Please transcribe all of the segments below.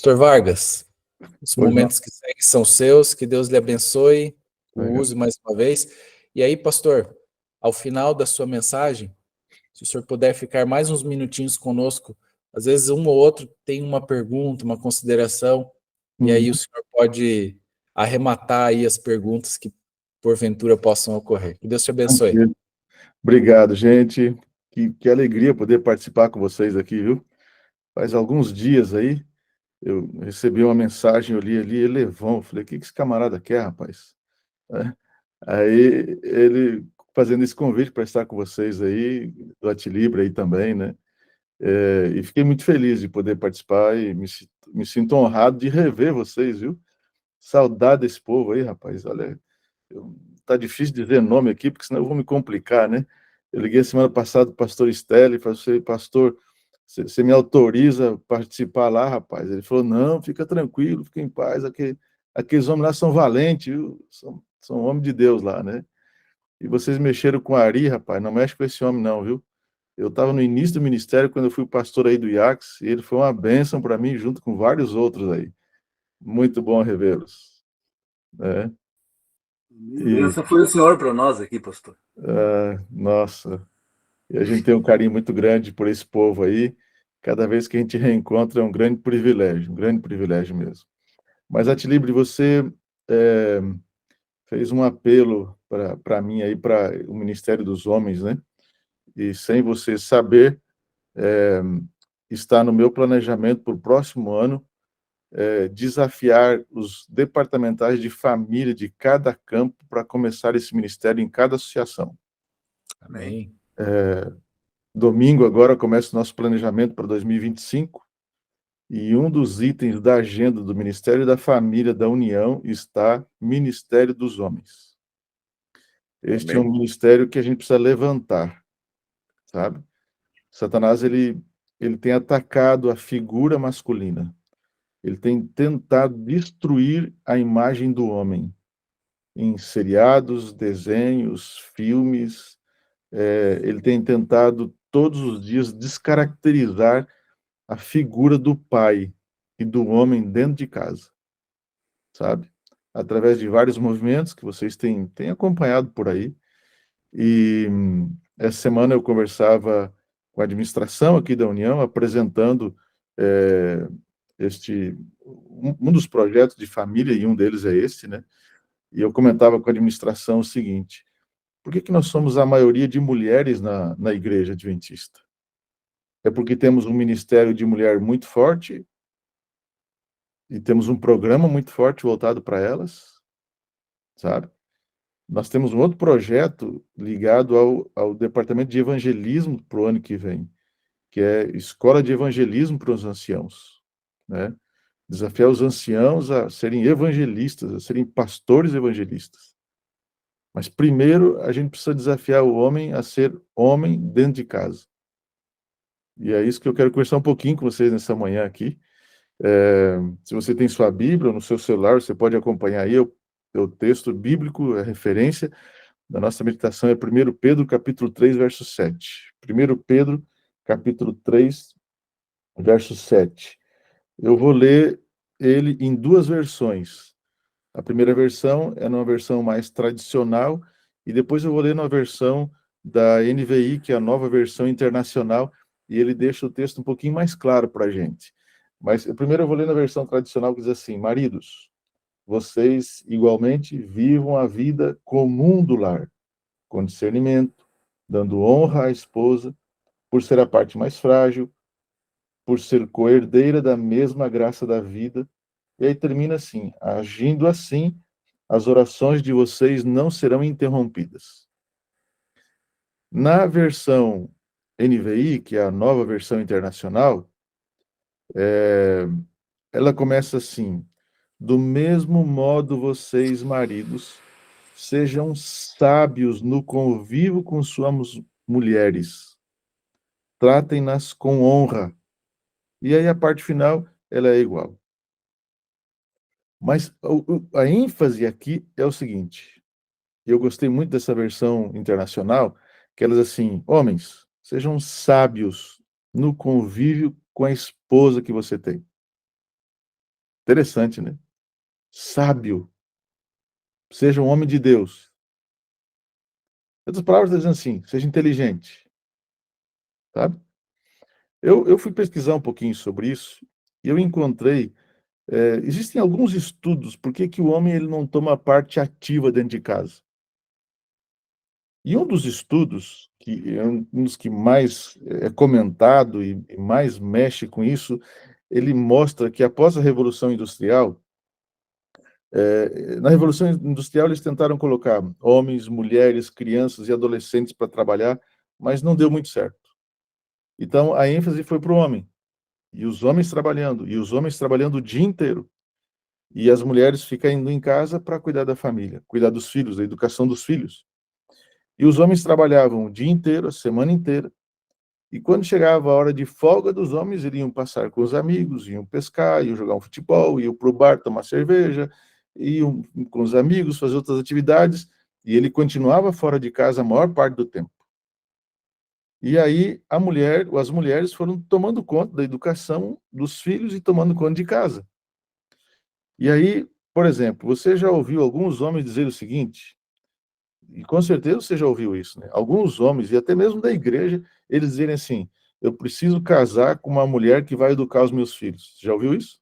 Pastor Vargas, os Pois não. momentos que seguem são seus, que Deus lhe abençoe, o Legal. use mais uma vez. E aí, pastor, ao final da sua mensagem, se o senhor puder ficar mais uns minutinhos conosco, às vezes um ou outro tem uma pergunta, uma consideração, e aí o senhor pode arrematar aí as perguntas que porventura possam ocorrer. Que Deus te abençoe. Tranquilo. Obrigado, gente. Que alegria poder participar com vocês aqui, viu? Faz alguns dias aí, eu recebi uma mensagem, eu li ali, Elevão. Eu falei, o que esse camarada quer, rapaz? Aí, ele fazendo esse convite para estar com vocês aí, do Atilibra aí também, né? E fiquei muito feliz de poder participar e me sinto honrado de rever vocês, viu? Saudade desse povo aí, rapaz. Olha, tá difícil dizer nome aqui, porque senão eu vou me complicar, né? Eu liguei semana passada para o pastor Stelle e falei, pastor, você me autoriza a participar lá, rapaz? Ele falou, não, fica tranquilo, fica em paz, aqueles homens lá são valentes, viu? São homens de Deus lá, né? E vocês mexeram com a Ari, rapaz, não mexe com esse homem não, viu? Eu estava no início do ministério, quando eu fui pastor aí do IACS, e ele foi uma bênção para mim, junto com vários outros aí. Muito bom revê-los, né? Essa foi o senhor para nós aqui, pastor. Nossa, e a gente tem um carinho muito grande por esse povo aí. Cada vez que a gente reencontra é um grande privilégio mesmo. Mas, Atilibre, você fez um apelo para mim aí, para o Ministério dos Homens, né? E sem você saber, está no meu planejamento para o próximo ano, desafiar os departamentais de família de cada campo para começar esse ministério em cada associação. Amém. Domingo agora começa o nosso planejamento para 2025 e um dos itens da agenda do Ministério da Família da União está Ministério dos Homens. Este é um ministério que a gente precisa levantar, sabe? Satanás, ele tem atacado a figura masculina. Ele tem tentado destruir a imagem do homem em seriados, desenhos, filmes. Ele tem tentado todos os dias descaracterizar a figura do pai e do homem dentro de casa, sabe? Através de vários movimentos que vocês têm acompanhado por aí. E essa semana eu conversava com a administração aqui da União, apresentando um dos projetos de família, e um deles é esse, né? E eu comentava com a administração o seguinte: por que nós somos a maioria de mulheres na igreja adventista? É porque temos um ministério de mulher muito forte e temos um programa muito forte voltado para elas, sabe? Nós temos um outro projeto ligado ao departamento de evangelismo para o ano que vem, que é Escola de Evangelismo para os Anciãos, né? Desafiar os anciãos a serem evangelistas, a serem pastores evangelistas. Mas primeiro a gente precisa desafiar o homem a ser homem dentro de casa. E é isso que eu quero conversar um pouquinho com vocês nessa manhã aqui. Se você tem sua Bíblia ou no seu celular, você pode acompanhar aí o texto bíblico, a referência da nossa meditação é 1 Pedro, capítulo 3, verso 7. 1 Pedro, capítulo 3, verso 7. Eu vou ler ele em duas versões. A primeira versão é numa versão mais tradicional, e depois eu vou ler numa versão da NVI, que é a nova versão internacional, e ele deixa o texto um pouquinho mais claro para a gente. Mas primeiro eu vou ler na versão tradicional, que diz assim: maridos, vocês igualmente vivam a vida comum do lar, com discernimento, dando honra à esposa, por ser a parte mais frágil, por ser coerdeira da mesma graça da vida. E aí termina assim: agindo assim, as orações de vocês não serão interrompidas. Na versão NVI, que é a nova versão internacional, ela começa assim: do mesmo modo, vocês, maridos, sejam sábios no convívio com suas mulheres. Tratem-nas com honra. E aí a parte final, ela é igual. Mas a ênfase aqui é o seguinte: eu gostei muito dessa versão internacional, que elas assim: homens, sejam sábios no convívio com a esposa que você tem. Interessante, né? Sábio. Seja um homem de Deus. Outras palavras, dizendo assim, seja inteligente. Sabe? Eu fui pesquisar um pouquinho sobre isso e eu encontrei, existem alguns estudos por que o homem ele não toma parte ativa dentro de casa. E um dos estudos, que é um dos que mais é comentado e mais mexe com isso, ele mostra que após a Revolução Industrial, na Revolução Industrial eles tentaram colocar homens, mulheres, crianças e adolescentes para trabalhar, mas não deu muito certo. Então a ênfase foi para o homem, e os homens trabalhando o dia inteiro, e as mulheres ficando em casa para cuidar da família, cuidar dos filhos, da educação dos filhos. E os homens trabalhavam o dia inteiro, a semana inteira, e quando chegava a hora de folga dos homens, eles iam passar com os amigos, iam pescar, iam jogar um futebol, iam para o bar tomar cerveja, iam com os amigos fazer outras atividades, e ele continuava fora de casa a maior parte do tempo. E aí as mulheres foram tomando conta da educação dos filhos e tomando conta de casa. E aí, por exemplo, você já ouviu alguns homens dizer o seguinte, e com certeza você já ouviu isso, né? Alguns homens, e até mesmo da igreja, eles dizem assim, eu preciso casar com uma mulher que vai educar os meus filhos. Já ouviu isso?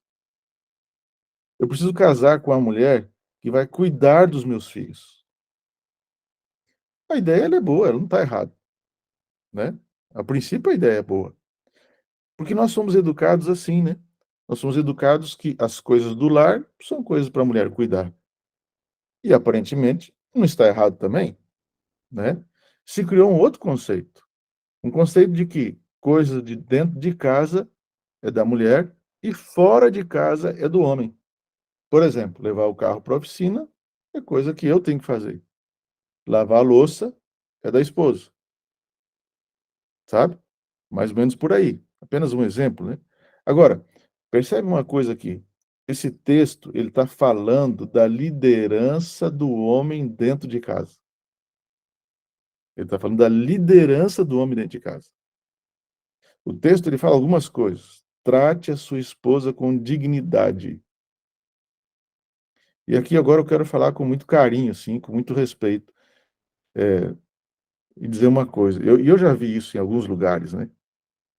Eu preciso casar com uma mulher que vai cuidar dos meus filhos. A ideia ela é boa, ela não está errada, né? A princípio a ideia é boa. Porque nós somos educados assim, né? Nós somos educados que as coisas do lar são coisas para a mulher cuidar. E aparentemente não está errado também, né? Se criou um outro conceito. Um conceito de que coisa de dentro de casa é da mulher e fora de casa é do homem. Por exemplo, levar o carro para a oficina é coisa que eu tenho que fazer. Lavar a louça é da esposa. Sabe? Mais ou menos por aí. Apenas um exemplo, né? Agora, percebe uma coisa aqui. Esse texto, ele está falando da liderança do homem dentro de casa. Ele está falando da liderança do homem dentro de casa. O texto, ele fala algumas coisas. Trate a sua esposa com dignidade. E aqui agora eu quero falar com muito carinho, assim, com muito respeito. E dizer uma coisa. Eu já vi isso em alguns lugares, né?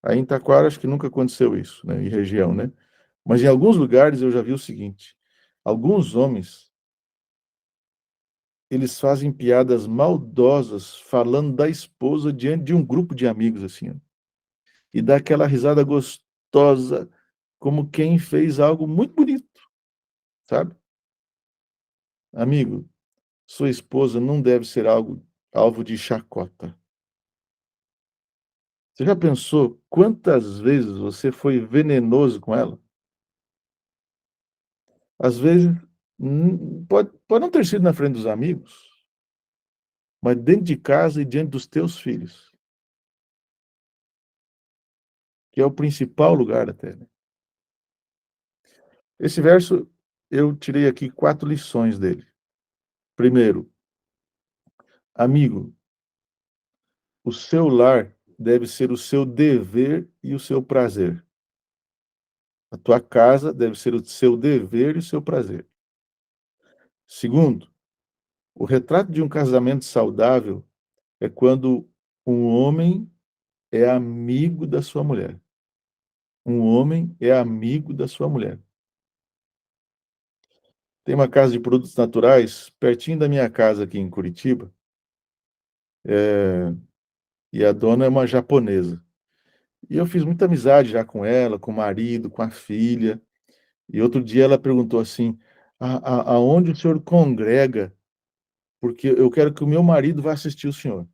Aí em Taquara acho que nunca aconteceu isso, né? Em região, né? Mas em alguns lugares eu já vi o seguinte. Alguns homens, eles fazem piadas maldosas falando da esposa diante de um grupo de amigos, assim, ó. E dá aquela risada gostosa, como quem fez algo muito bonito, sabe? Amigo, sua esposa não deve ser alvo de chacota. Você já pensou quantas vezes você foi venenoso com ela? Às vezes, pode não ter sido na frente dos amigos, mas dentro de casa e diante dos teus filhos, que é o principal lugar até, né? Esse verso, eu tirei aqui 4 lições dele. Primeiro, amigo, o seu lar deve ser o seu dever e o seu prazer. A tua casa deve ser o seu dever e o seu prazer. Segundo, o retrato de um casamento saudável é quando um homem é amigo da sua mulher. Um homem é amigo da sua mulher. Tem uma casa de produtos naturais pertinho da minha casa aqui em Curitiba, e a dona é uma japonesa. E eu fiz muita amizade já com ela, com o marido, com a filha. E outro dia ela perguntou assim, aonde o senhor congrega? Porque eu quero que o meu marido vá assistir o senhor.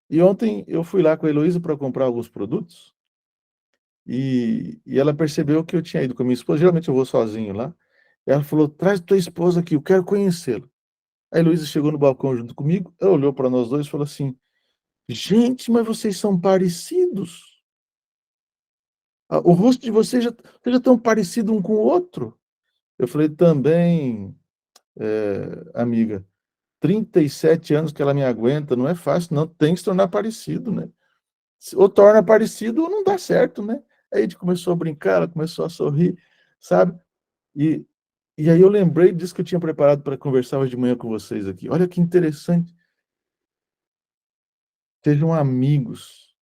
E ontem eu fui lá com a Heloísa para comprar alguns produtos, e ela percebeu que eu tinha ido com a minha esposa, geralmente eu vou sozinho lá. Ela falou, traz tua esposa aqui, eu quero conhecê-la. A Heloísa chegou no balcão junto comigo, ela olhou para nós dois e falou assim, gente, mas vocês são parecidos. O rosto de vocês já tão parecido um com o outro. Eu falei, também, amiga, 37 anos que ela me aguenta, não é fácil, não, tem que se tornar parecido, né? Ou torna parecido ou não dá certo, né? Aí a gente começou a brincar, ela começou a sorrir. sabe? E aí eu lembrei disso que eu tinha preparado para conversar hoje de manhã com vocês aqui. Olha que interessante. Sejam amigos,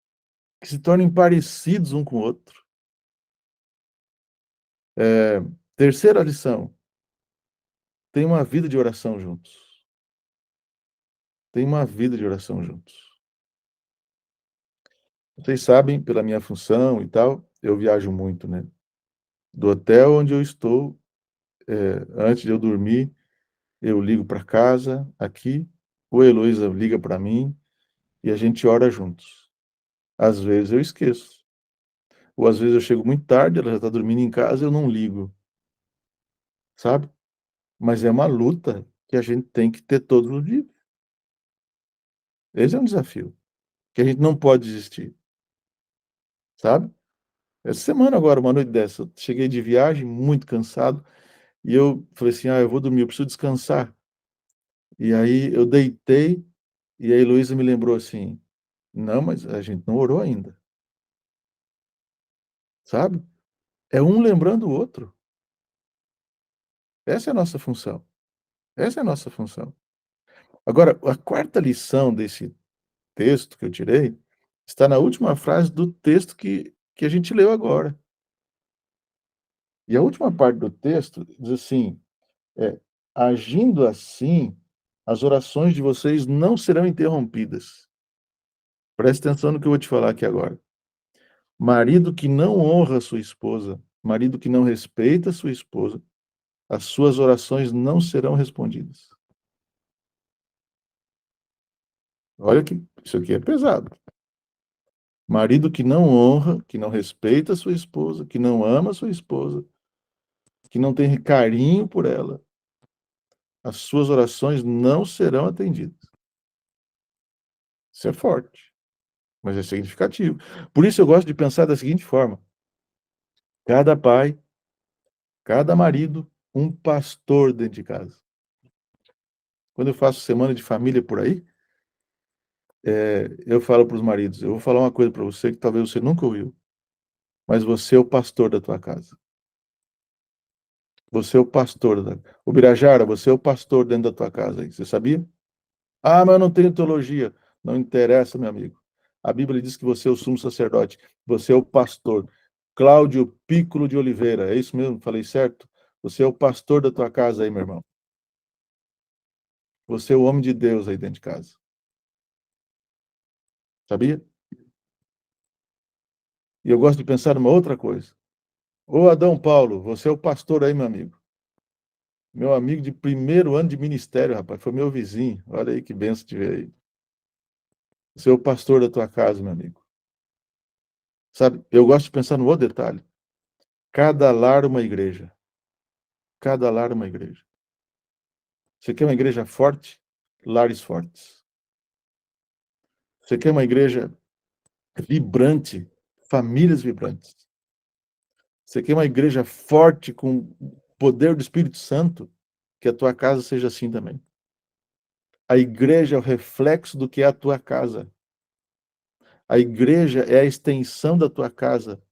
que se tornem parecidos um com o outro. Terceira lição, tem uma vida de oração juntos. Tem uma vida de oração juntos. Vocês sabem, pela minha função e tal, eu viajo muito, né? Do hotel onde eu estou, antes de eu dormir, eu ligo para casa, aqui, ou a Heloísa liga para mim, e a gente ora juntos. Às vezes eu esqueço. Ou às vezes eu chego muito tarde, ela já está dormindo em casa, eu não ligo, sabe? Mas é uma luta que a gente tem que ter todos os dias. Esse é um desafio, que a gente não pode desistir, sabe? Essa semana agora, uma noite dessa, eu cheguei de viagem, muito cansado, e eu falei assim, eu vou dormir, eu preciso descansar. E aí eu deitei, e a Heloísa me lembrou assim, não, mas a gente não orou ainda, sabe? É um lembrando o outro. Essa é a nossa função. Essa é a nossa função. Agora, a quarta lição desse texto que eu tirei está na última frase do texto que a gente leu agora. E a última parte do texto diz assim: agindo assim, as orações de vocês não serão interrompidas. Preste atenção no que eu vou te falar aqui agora. Marido que não honra sua esposa, marido que não respeita sua esposa, as suas orações não serão respondidas. Olha que isso aqui é pesado. Marido que não honra, que não respeita sua esposa, que não ama sua esposa, que não tem carinho por ela, as suas orações não serão atendidas. Isso é forte, mas é significativo. Por isso eu gosto de pensar da seguinte forma: cada pai, cada marido, um pastor dentro de casa. Quando eu faço semana de família por aí, eu falo para os maridos, eu vou falar uma coisa para você que talvez você nunca ouviu, mas você é o pastor da tua casa. Você é o pastor da... O Birajara, você é o pastor dentro da tua casa aí, você sabia? Ah, mas eu não tenho teologia. Não interessa, meu amigo. A Bíblia diz que você é o sumo sacerdote, você é o pastor. Cláudio Piccolo de Oliveira, é isso mesmo? Falei certo? Você é o pastor da tua casa aí, meu irmão. Você é o homem de Deus aí dentro de casa. Sabia? E eu gosto de pensar numa outra coisa. Ô Adão Paulo, você é o pastor aí, meu amigo. Meu amigo de primeiro ano de ministério, rapaz. Foi meu vizinho. Olha aí que benção te ver aí. Você é o pastor da tua casa, meu amigo. Sabe, eu gosto de pensar no outro detalhe. Cada lar uma igreja. Cada lar uma igreja. Você quer uma igreja forte? Lares fortes. Você quer uma igreja vibrante? Famílias vibrantes. Você quer uma igreja forte com poder do Espírito Santo? Que a tua casa seja assim também. A igreja é o reflexo do que é a tua casa. A igreja é a extensão da tua casa.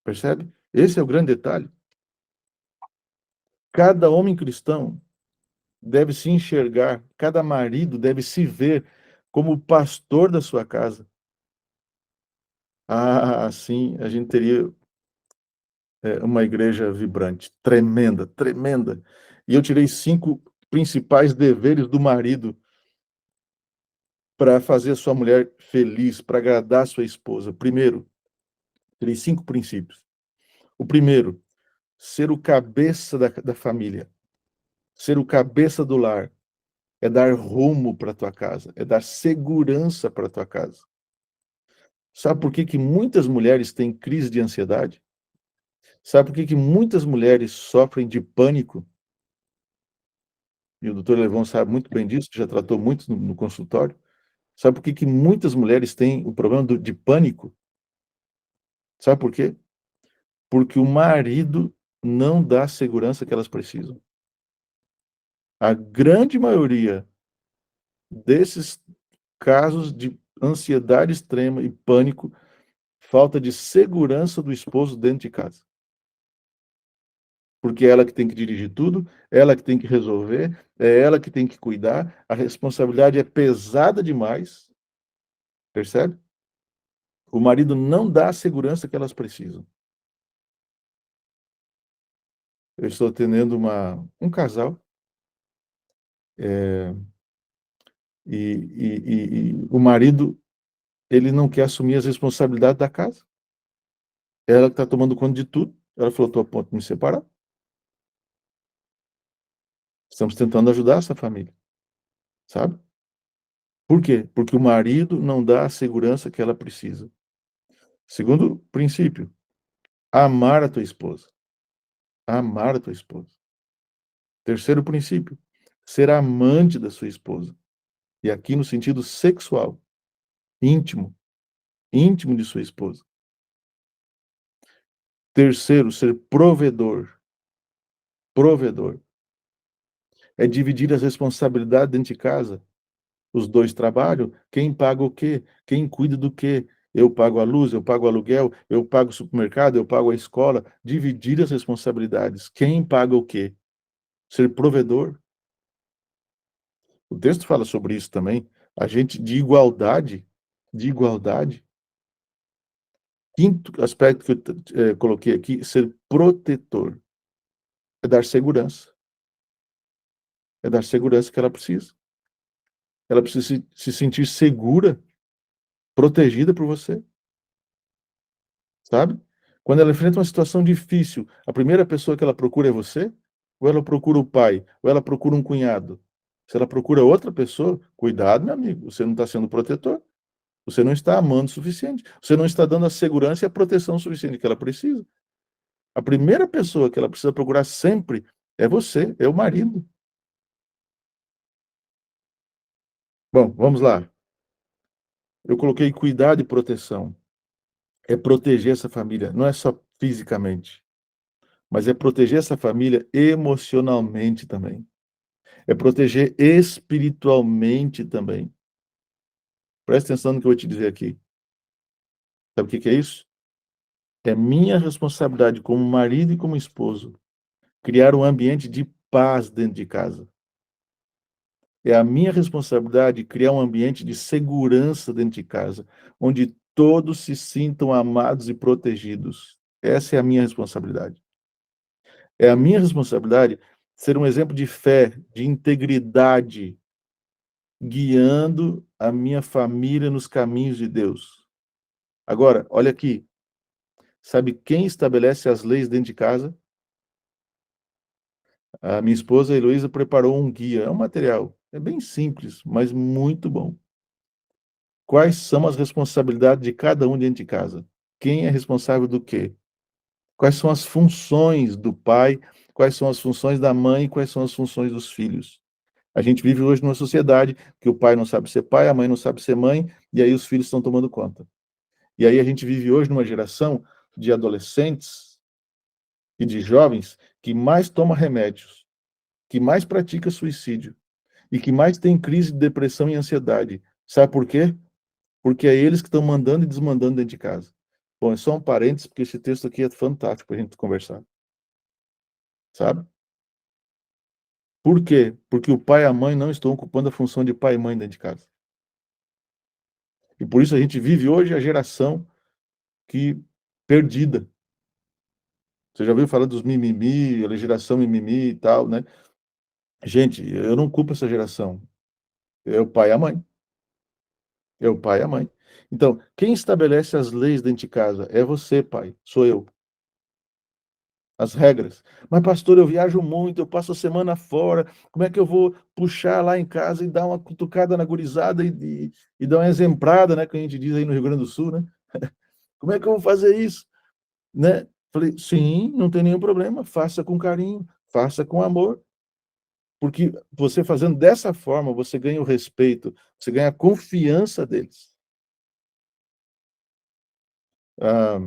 Percebe? Esse é o grande detalhe. Cada homem cristão deve se enxergar, cada marido deve se ver como o pastor da sua casa. Assim a gente teria uma igreja vibrante, tremenda, tremenda. E eu tirei 5 principais deveres do marido para fazer a sua mulher feliz, para agradar a sua esposa. Primeiro, tirei 5 princípios. O primeiro, ser o cabeça da família, ser o cabeça do lar, é dar rumo para a tua casa, é dar segurança para a tua casa. Sabe por que muitas mulheres têm crise de ansiedade? Sabe por que muitas mulheres sofrem de pânico? E o doutor Levon sabe muito bem disso, já tratou muito no consultório. Sabe por que muitas mulheres têm o problema de pânico? Sabe por quê? Porque o marido não dá a segurança que elas precisam. A grande maioria desses casos de ansiedade extrema e pânico falta de segurança do esposo dentro de casa. Porque é ela que tem que dirigir tudo, ela que tem que resolver, é ela que tem que cuidar, a responsabilidade é pesada demais, percebe? O marido não dá a segurança que elas precisam. Eu estou atendendo um casal, e o marido, ele não quer assumir as responsabilidades da casa. Ela que está tomando conta de tudo. Ela falou, estou a ponto de me separar. Estamos tentando ajudar essa família, sabe? Por quê? Porque o marido não dá a segurança que ela precisa. Segundo princípio, amar a tua esposa. Amar a tua esposa. Terceiro princípio, ser amante da sua esposa. E aqui no sentido sexual, íntimo, íntimo de sua esposa. Terceiro, ser provedor. Provedor. É dividir as responsabilidades dentro de casa. Os dois trabalham, quem paga o quê? Quem cuida do quê? Eu pago a luz, eu pago o aluguel, eu pago o supermercado, eu pago a escola. Dividir as responsabilidades. Quem paga o quê? Ser provedor. O texto fala sobre isso também. A gente, de igualdade. Quinto aspecto que eu coloquei aqui, ser protetor. É dar segurança. É dar segurança que ela precisa. Ela precisa se sentir segura, protegida por você. Sabe? Quando ela enfrenta uma situação difícil, a primeira pessoa que ela procura é você? Ou ela procura o pai? Ou ela procura um cunhado? Se ela procura outra pessoa, cuidado, meu amigo, você não está sendo protetor. Você não está amando o suficiente. Você não está dando a segurança e a proteção suficiente que ela precisa. A primeira pessoa que ela precisa procurar sempre é você, é o marido. Bom, vamos lá. Eu coloquei cuidado e proteção. É proteger essa família, não é só fisicamente, mas é proteger essa família emocionalmente também. É proteger espiritualmente também. Presta atenção no que eu vou te dizer aqui. Sabe o que é isso? É minha responsabilidade como marido e como esposo criar um ambiente de paz dentro de casa. É a minha responsabilidade criar um ambiente de segurança dentro de casa, onde todos se sintam amados e protegidos. Essa é a minha responsabilidade. É a minha responsabilidade ser um exemplo de fé, de integridade, guiando a minha família nos caminhos de Deus. Agora, olha aqui. Sabe quem estabelece as leis dentro de casa? A minha esposa, a Heloísa, preparou um guia. É um material. É bem simples, mas muito bom. Quais são as responsabilidades de cada um dentro de casa? Quem é responsável do quê? Quais são as funções do pai? Quais são as funções da mãe? Quais são as funções dos filhos? A gente vive hoje numa sociedade que o pai não sabe ser pai, a mãe não sabe ser mãe, e aí os filhos estão tomando conta. E aí a gente vive hoje numa geração de adolescentes e de jovens que mais toma remédios, que mais pratica suicídio e que mais tem crise de depressão e ansiedade. Sabe por quê? Porque é eles que estão mandando e desmandando dentro de casa. Bom, é só um parênteses, porque esse texto aqui é fantástico para a gente conversar. Sabe? Por quê? Porque o pai e a mãe não estão ocupando a função de pai e mãe dentro de casa. E por isso a gente vive hoje a geração que perdida. Você já ouviu falar dos mimimi, a geração mimimi e tal, né? Gente, eu não culpo essa geração. É o pai e a mãe. É o pai e a mãe. Então, quem estabelece as leis dentro de casa é você, pai. Sou eu. As regras. Mas, pastor, eu viajo muito, eu passo a semana fora. Como é que eu vou puxar lá em casa e dar uma cutucada na gurizada e dar uma exemprada, né? Que a gente diz aí no Rio Grande do Sul, né? Como é que eu vou fazer isso? Né? Falei, sim, não tem nenhum problema. Faça com carinho, faça com amor. Porque você fazendo dessa forma, você ganha o respeito, você ganha a confiança deles. A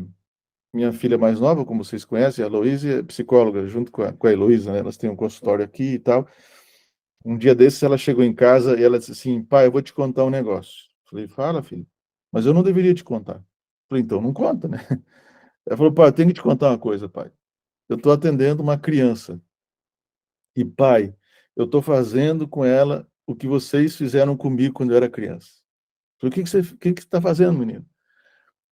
minha filha mais nova, como vocês conhecem, a Heloísa, é psicóloga, junto com a Heloísa, né? Elas têm um consultório aqui e tal. Um dia desses ela chegou em casa e ela disse assim, pai, eu vou te contar um negócio. Falei, fala, filho. Mas eu não deveria te contar. falei, então não conta, né? Ela falou, pai, eu tenho que te contar uma coisa, pai. Eu estou atendendo uma criança. E, pai, eu estou fazendo com ela o que vocês fizeram comigo quando eu era criança. Eu falei, o que você está fazendo, menino?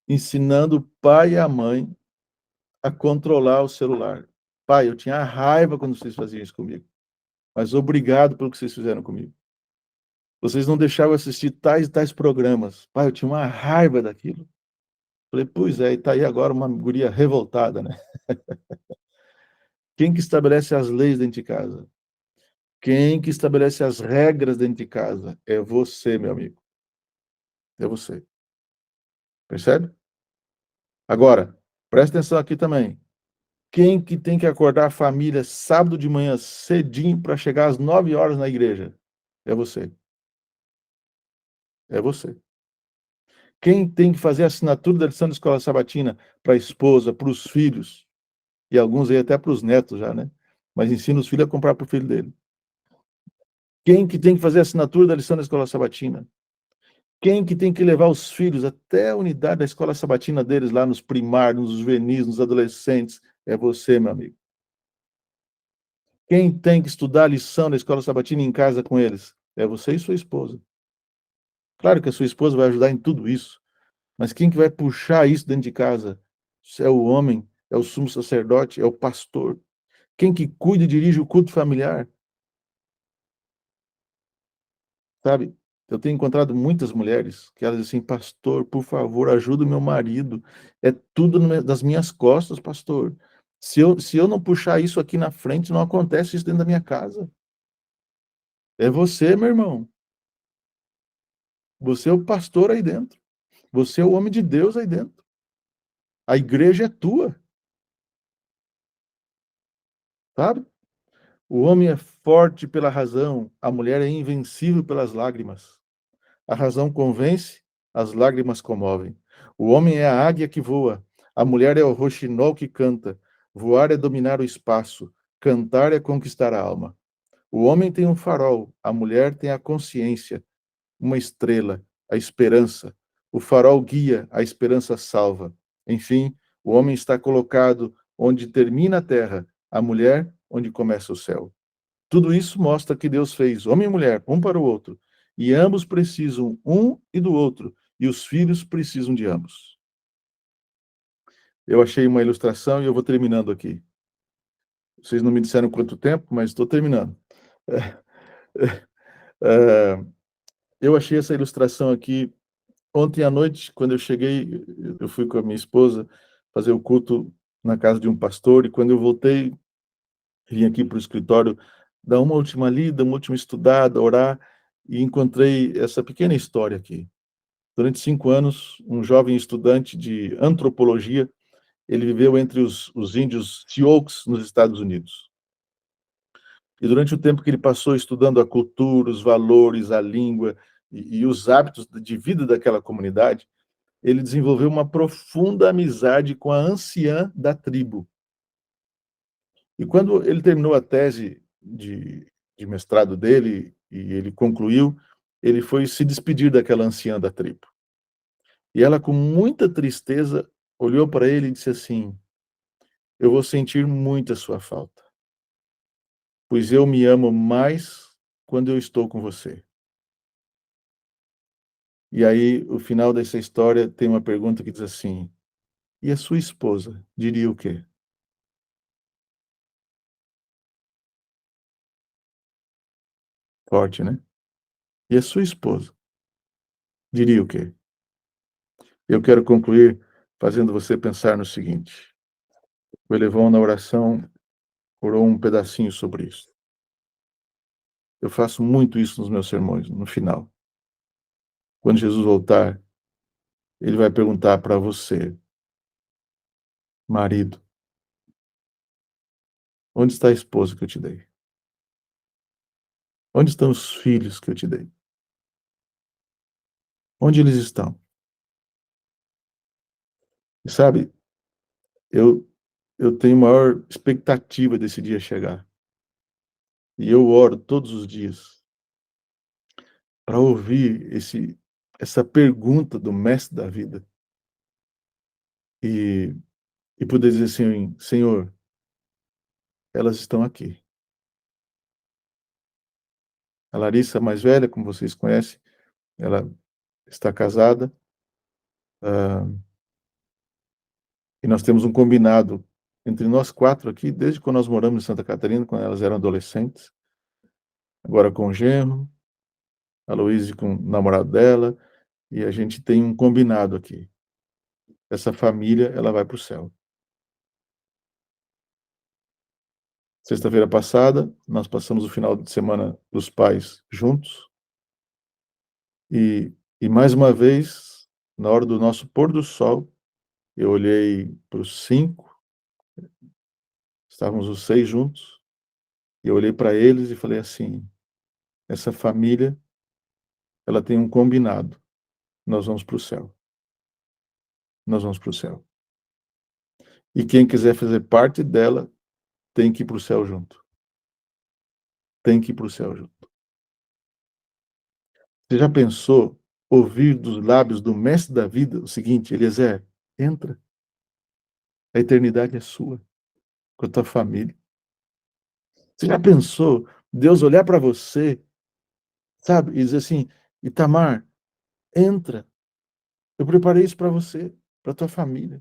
Ensinando o pai e a mãe a controlar o celular. Pai, eu tinha raiva quando vocês faziam isso comigo. Mas obrigado pelo que vocês fizeram comigo. Vocês não deixavam eu assistir tais e tais programas. Pai, eu tinha uma raiva daquilo. Falei, pois é, e tá aí agora uma guria revoltada, né? Quem que estabelece as leis dentro de casa? Quem que estabelece as regras dentro de casa? É você, meu amigo. É você. Percebe? Agora, presta atenção aqui também. Quem que tem que acordar a família sábado de manhã cedinho para chegar às 9 horas na igreja? É você. É você. Quem tem que fazer a assinatura da lição de escola sabatina para a esposa, para os filhos, e alguns aí até para os netos já, né? Mas ensina os filhos a comprar para o filho dele. Quem que tem que fazer a assinatura da lição da escola sabatina? Quem que tem que levar os filhos até a unidade da escola sabatina deles, lá nos primários, nos juvenis, nos adolescentes? É você, meu amigo. Quem tem que estudar a lição da escola sabatina em casa com eles? É você e sua esposa. Claro que a sua esposa vai ajudar em tudo isso, mas quem que vai puxar isso dentro de casa? É o homem, é o sumo sacerdote, é o pastor. Quem que cuida e dirige o culto familiar? Sabe? Eu tenho encontrado muitas mulheres que elas dizem assim, pastor, por favor, ajuda o meu marido. É tudo das minhas costas, pastor. Se eu não puxar isso aqui na frente, não acontece isso dentro da minha casa. É você, meu irmão. Você é o pastor aí dentro. Você é o homem de Deus aí dentro. A igreja é tua, sabe? O homem é forte pela razão, a mulher é invencível pelas lágrimas. A razão convence, as lágrimas comovem. O homem é a águia que voa, a mulher é o roxinol que canta. Voar é dominar o espaço, cantar é conquistar a alma. O homem tem um farol, a mulher tem a consciência, uma estrela, a esperança. O farol guia, a esperança salva. Enfim, o homem está colocado onde termina a terra, a mulher onde começa o céu. Tudo isso mostra que Deus fez homem e mulher, um para o outro, e ambos precisam um e do outro, e os filhos precisam de ambos. Eu achei uma ilustração e eu vou terminando aqui. Vocês não me disseram quanto tempo, mas estou terminando. Eu achei essa ilustração aqui ontem à noite, quando eu cheguei, eu fui com a minha esposa fazer o culto na casa de um pastor, e quando eu voltei, vim aqui para o escritório dar uma última lida, uma última estudada, orar, e encontrei essa pequena história aqui. Durante 5 anos, um jovem estudante de antropologia, ele viveu entre os índios Sioux, nos Estados Unidos. E durante o tempo que ele passou estudando a cultura, os valores, a língua e os hábitos de vida daquela comunidade, ele desenvolveu uma profunda amizade com a anciã da tribo. E quando ele terminou a tese de mestrado dele, e ele concluiu, ele foi se despedir daquela anciã da tribo. E ela, com muita tristeza, olhou para ele e disse assim: eu vou sentir muito a sua falta, pois eu me amo mais quando eu estou com você. E aí, o final dessa história tem uma pergunta que diz assim: e a sua esposa diria o quê? Forte, né? E a sua esposa diria o quê? Eu quero concluir fazendo você pensar no seguinte: o Elevon, na oração, orou um pedacinho sobre isso. Eu faço muito isso nos meus sermões, no final. Quando Jesus voltar, ele vai perguntar para você, marido, onde está a esposa que eu te dei? Onde estão os filhos que eu te dei? Onde eles estão? E sabe, eu, eu tenho maior expectativa desse dia chegar. E eu oro todos os dias para ouvir essa pergunta do mestre da vida. e poder dizer assim, Senhor, elas estão aqui. A Larissa, mais velha, como vocês conhecem, ela está casada, e nós temos um combinado entre nós 4 aqui, desde quando nós moramos em Santa Catarina, quando elas eram adolescentes, agora com o genro, a Louise com o namorado dela, e a gente tem um combinado aqui. Essa família, ela vai para o céu. Sexta-feira passada, nós passamos o final de semana dos pais juntos, e mais uma vez, na hora do nosso pôr do sol, eu olhei para os 5, estávamos os 6 juntos, e eu olhei para eles e falei assim, essa família, ela tem um combinado, nós vamos para o céu. Nós vamos para o céu. E quem quiser fazer parte dela, tem que ir para o céu junto. Tem que ir para o céu junto. Você já pensou ouvir dos lábios do mestre da vida o seguinte, Eliezer, entra. A eternidade é sua, com a tua família. Você já pensou Deus olhar para você, sabe, e dizer assim, Itamar, entra. Eu preparei isso para você, para a tua família.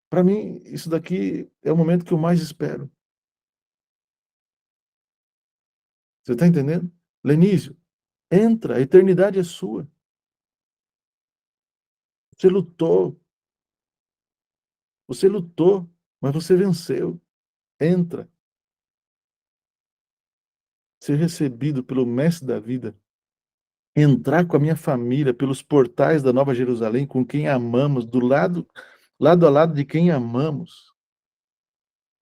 Para mim, isso daqui é o momento que eu mais espero. Você está entendendo? Lenísio, entra, a eternidade é sua. Você lutou, mas você venceu. Entra. Ser recebido pelo mestre da vida. Entrar com a minha família pelos portais da Nova Jerusalém, com quem amamos, lado a lado de quem amamos.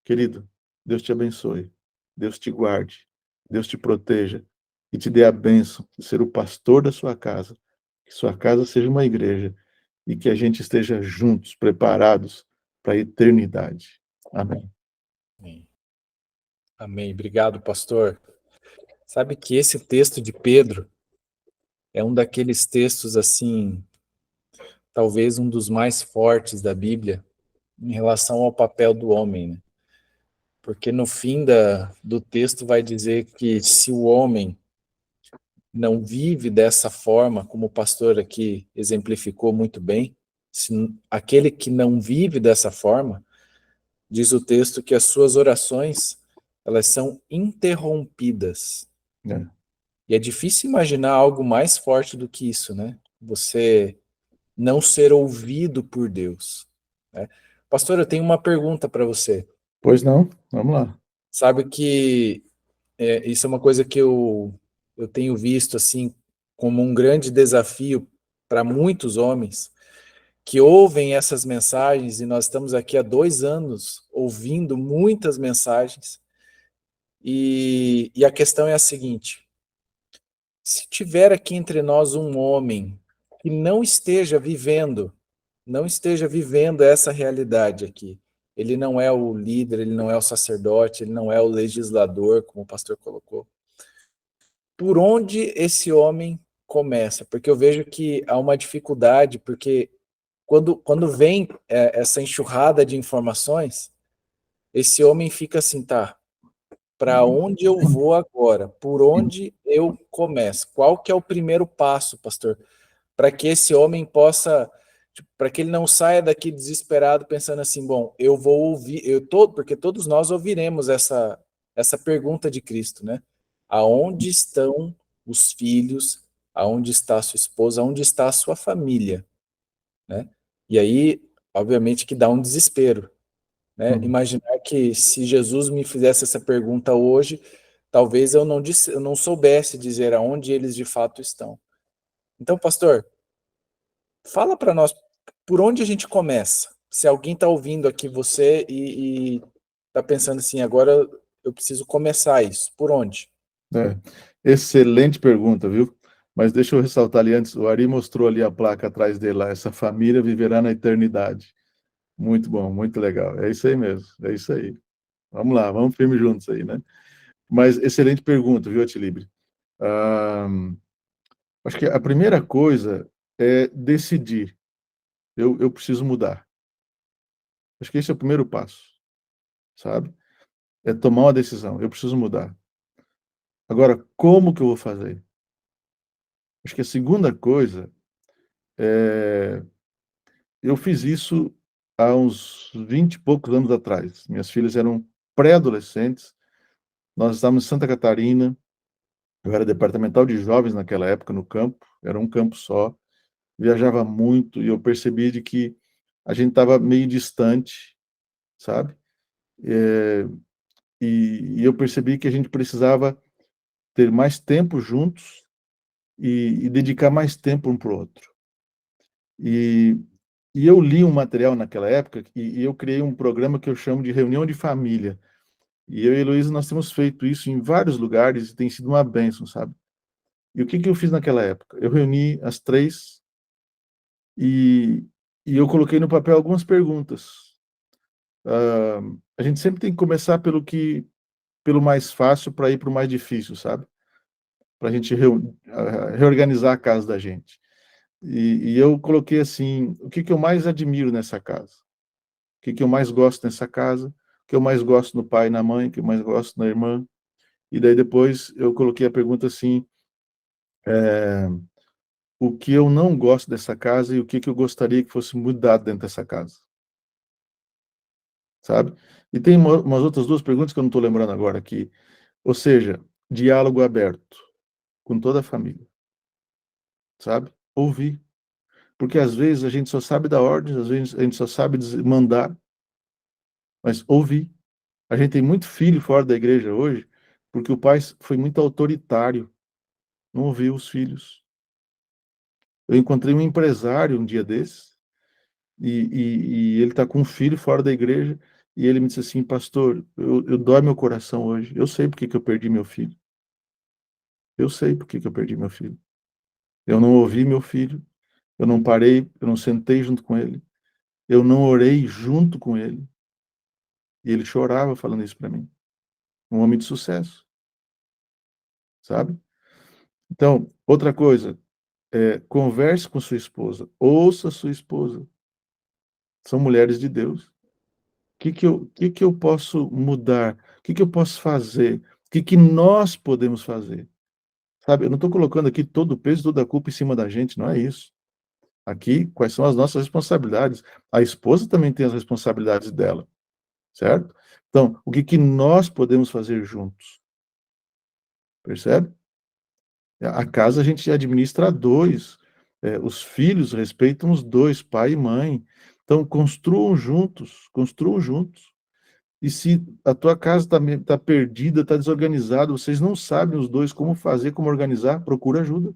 Querido, Deus te abençoe. Deus te guarde. Deus te proteja. E te dê a bênção de ser o pastor da sua casa. Que sua casa seja uma igreja. E que a gente esteja juntos, preparados para a eternidade. Amém. Amém. Amém. Obrigado, pastor. Sabe que esse texto de Pedro é um daqueles textos, assim, talvez um dos mais fortes da Bíblia em relação ao papel do homem, né? Porque no fim do texto vai dizer que se o homem não vive dessa forma, como o pastor aqui exemplificou muito bem, se aquele que não vive dessa forma, diz o texto que as suas orações, elas são interrompidas. É. E é difícil imaginar algo mais forte do que isso, né? Você não ser ouvido por Deus, né? Pastor, eu tenho uma pergunta para você. Pois não? Vamos lá. Sabe que isso é uma coisa que eu tenho visto assim como um grande desafio para muitos homens que ouvem essas mensagens, e nós estamos aqui há 2 anos ouvindo muitas mensagens, e a questão é a seguinte: se tiver aqui entre nós um homem que não esteja vivendo essa realidade aqui, ele não é o líder, ele não é o sacerdote, ele não é o legislador, como o pastor colocou, por onde esse homem começa? Porque eu vejo que há uma dificuldade, porque quando vem essa enxurrada de informações, esse homem fica assim, tá, para onde eu vou agora? Por onde eu começo? Qual que é o primeiro passo, pastor? Para que esse homem possa, para que ele não saia daqui desesperado pensando assim, bom, eu vou ouvir, porque todos nós ouviremos essa pergunta de Cristo, né? Aonde estão os filhos? Aonde está a sua esposa? Aonde está a sua família, né? E aí, obviamente que dá um desespero, né? Imaginar que se Jesus me fizesse essa pergunta hoje, talvez eu não soubesse dizer aonde eles de fato estão. Então, pastor, fala para nós por onde a gente começa. Se alguém está ouvindo aqui você e está pensando assim, agora eu preciso começar isso, por onde? É. Excelente pergunta, viu? Mas deixa eu ressaltar ali antes, o Ari mostrou ali a placa atrás dele lá, essa família viverá na eternidade. Muito bom, muito legal. É isso aí mesmo, é isso aí. Vamos lá, vamos firme juntos aí, né? Mas excelente pergunta, viu, Atilibre? Acho que a primeira coisa é decidir. Eu preciso mudar. Acho que esse é o primeiro passo, sabe? É tomar uma decisão. Eu preciso mudar. Agora, como que eu vou fazer? Acho que a segunda coisa é... Eu fiz isso há uns 20 e poucos anos atrás. Minhas filhas eram pré-adolescentes. Nós estávamos em Santa Catarina. Eu era departamental de jovens naquela época, no campo. Era um campo só. Viajava muito e eu percebi de que a gente estava meio distante, sabe? É, e eu percebi que a gente precisava ter mais tempo juntos e dedicar mais tempo um para o outro. E, e eu li um material naquela época e eu criei um programa que eu chamo de reunião de família. E eu e a Heloísa, nós temos feito isso em vários lugares e tem sido uma bênção, sabe? E o que que eu fiz naquela época? Eu reuni as três e, e eu coloquei no papel algumas perguntas. A gente sempre tem que começar pelo mais fácil para ir para o mais difícil, sabe? Para a gente reorganizar a casa da gente. E eu coloquei assim, o que que eu mais admiro nessa casa? O que que eu mais gosto nessa casa? O que eu mais gosto no pai e na mãe? O que eu mais gosto na irmã? E daí depois eu coloquei a pergunta assim, o que eu não gosto dessa casa e o que que eu gostaria que fosse mudado dentro dessa casa, sabe? E tem umas outras duas perguntas que eu não estou lembrando agora aqui. Ou seja, diálogo aberto com toda a família, sabe? Ouvir. Porque às vezes a gente só sabe dar ordens, às vezes a gente só sabe mandar, mas ouvir. A gente tem muito filho fora da igreja hoje, porque o pai foi muito autoritário, não ouviu os filhos. Eu encontrei um empresário um dia desses, e ele está com um filho fora da igreja, e ele me disse assim, pastor, eu dói meu coração hoje, eu sei por que que eu perdi meu filho. Eu sei por que que eu perdi meu filho. Eu não ouvi meu filho, eu não parei, eu não sentei junto com ele, eu não orei junto com ele. E ele chorava falando isso para mim. Um homem de sucesso, sabe? Então, outra coisa, converse com sua esposa, ouça sua esposa. São mulheres de Deus. O que que eu posso mudar? O que que eu posso fazer? O que que nós podemos fazer? Sabe, eu não estou colocando aqui todo o peso, toda a culpa em cima da gente, não é isso. Aqui, quais são as nossas responsabilidades? A esposa também tem as responsabilidades dela, certo? Então, o que que nós podemos fazer juntos? Percebe? A casa a gente administra a dois. Os filhos respeitam os dois, pai e mãe. Então, construam juntos, construam juntos. E se a tua casa está perdida, está desorganizada, vocês não sabem os dois como fazer, como organizar, procura ajuda.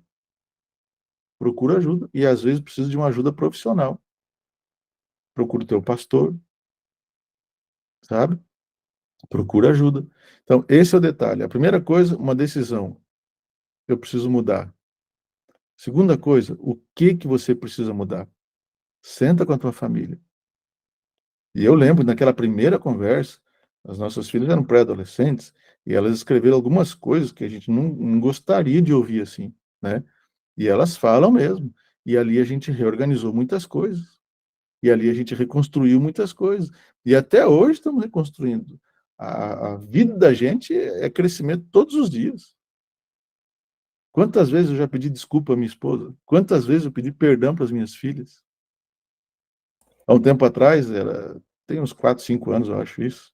Procura ajuda. E às vezes precisa de uma ajuda profissional. Procura o teu pastor, sabe? Procura ajuda. Então, esse é o detalhe. A primeira coisa, uma decisão. Eu preciso mudar. Segunda coisa, o que que você precisa mudar? Senta com a tua família. E eu lembro, naquela primeira conversa, as nossas filhas eram pré-adolescentes, e elas escreveram algumas coisas que a gente não gostaria de ouvir assim, né? E elas falam mesmo. E ali a gente reorganizou muitas coisas. E ali a gente reconstruiu muitas coisas. E até hoje estamos reconstruindo. A vida da gente é crescimento todos os dias. Quantas vezes eu já pedi desculpa à minha esposa? Quantas vezes eu pedi perdão para as minhas filhas? Há um tempo atrás, tem uns 4, 5 anos, eu acho isso,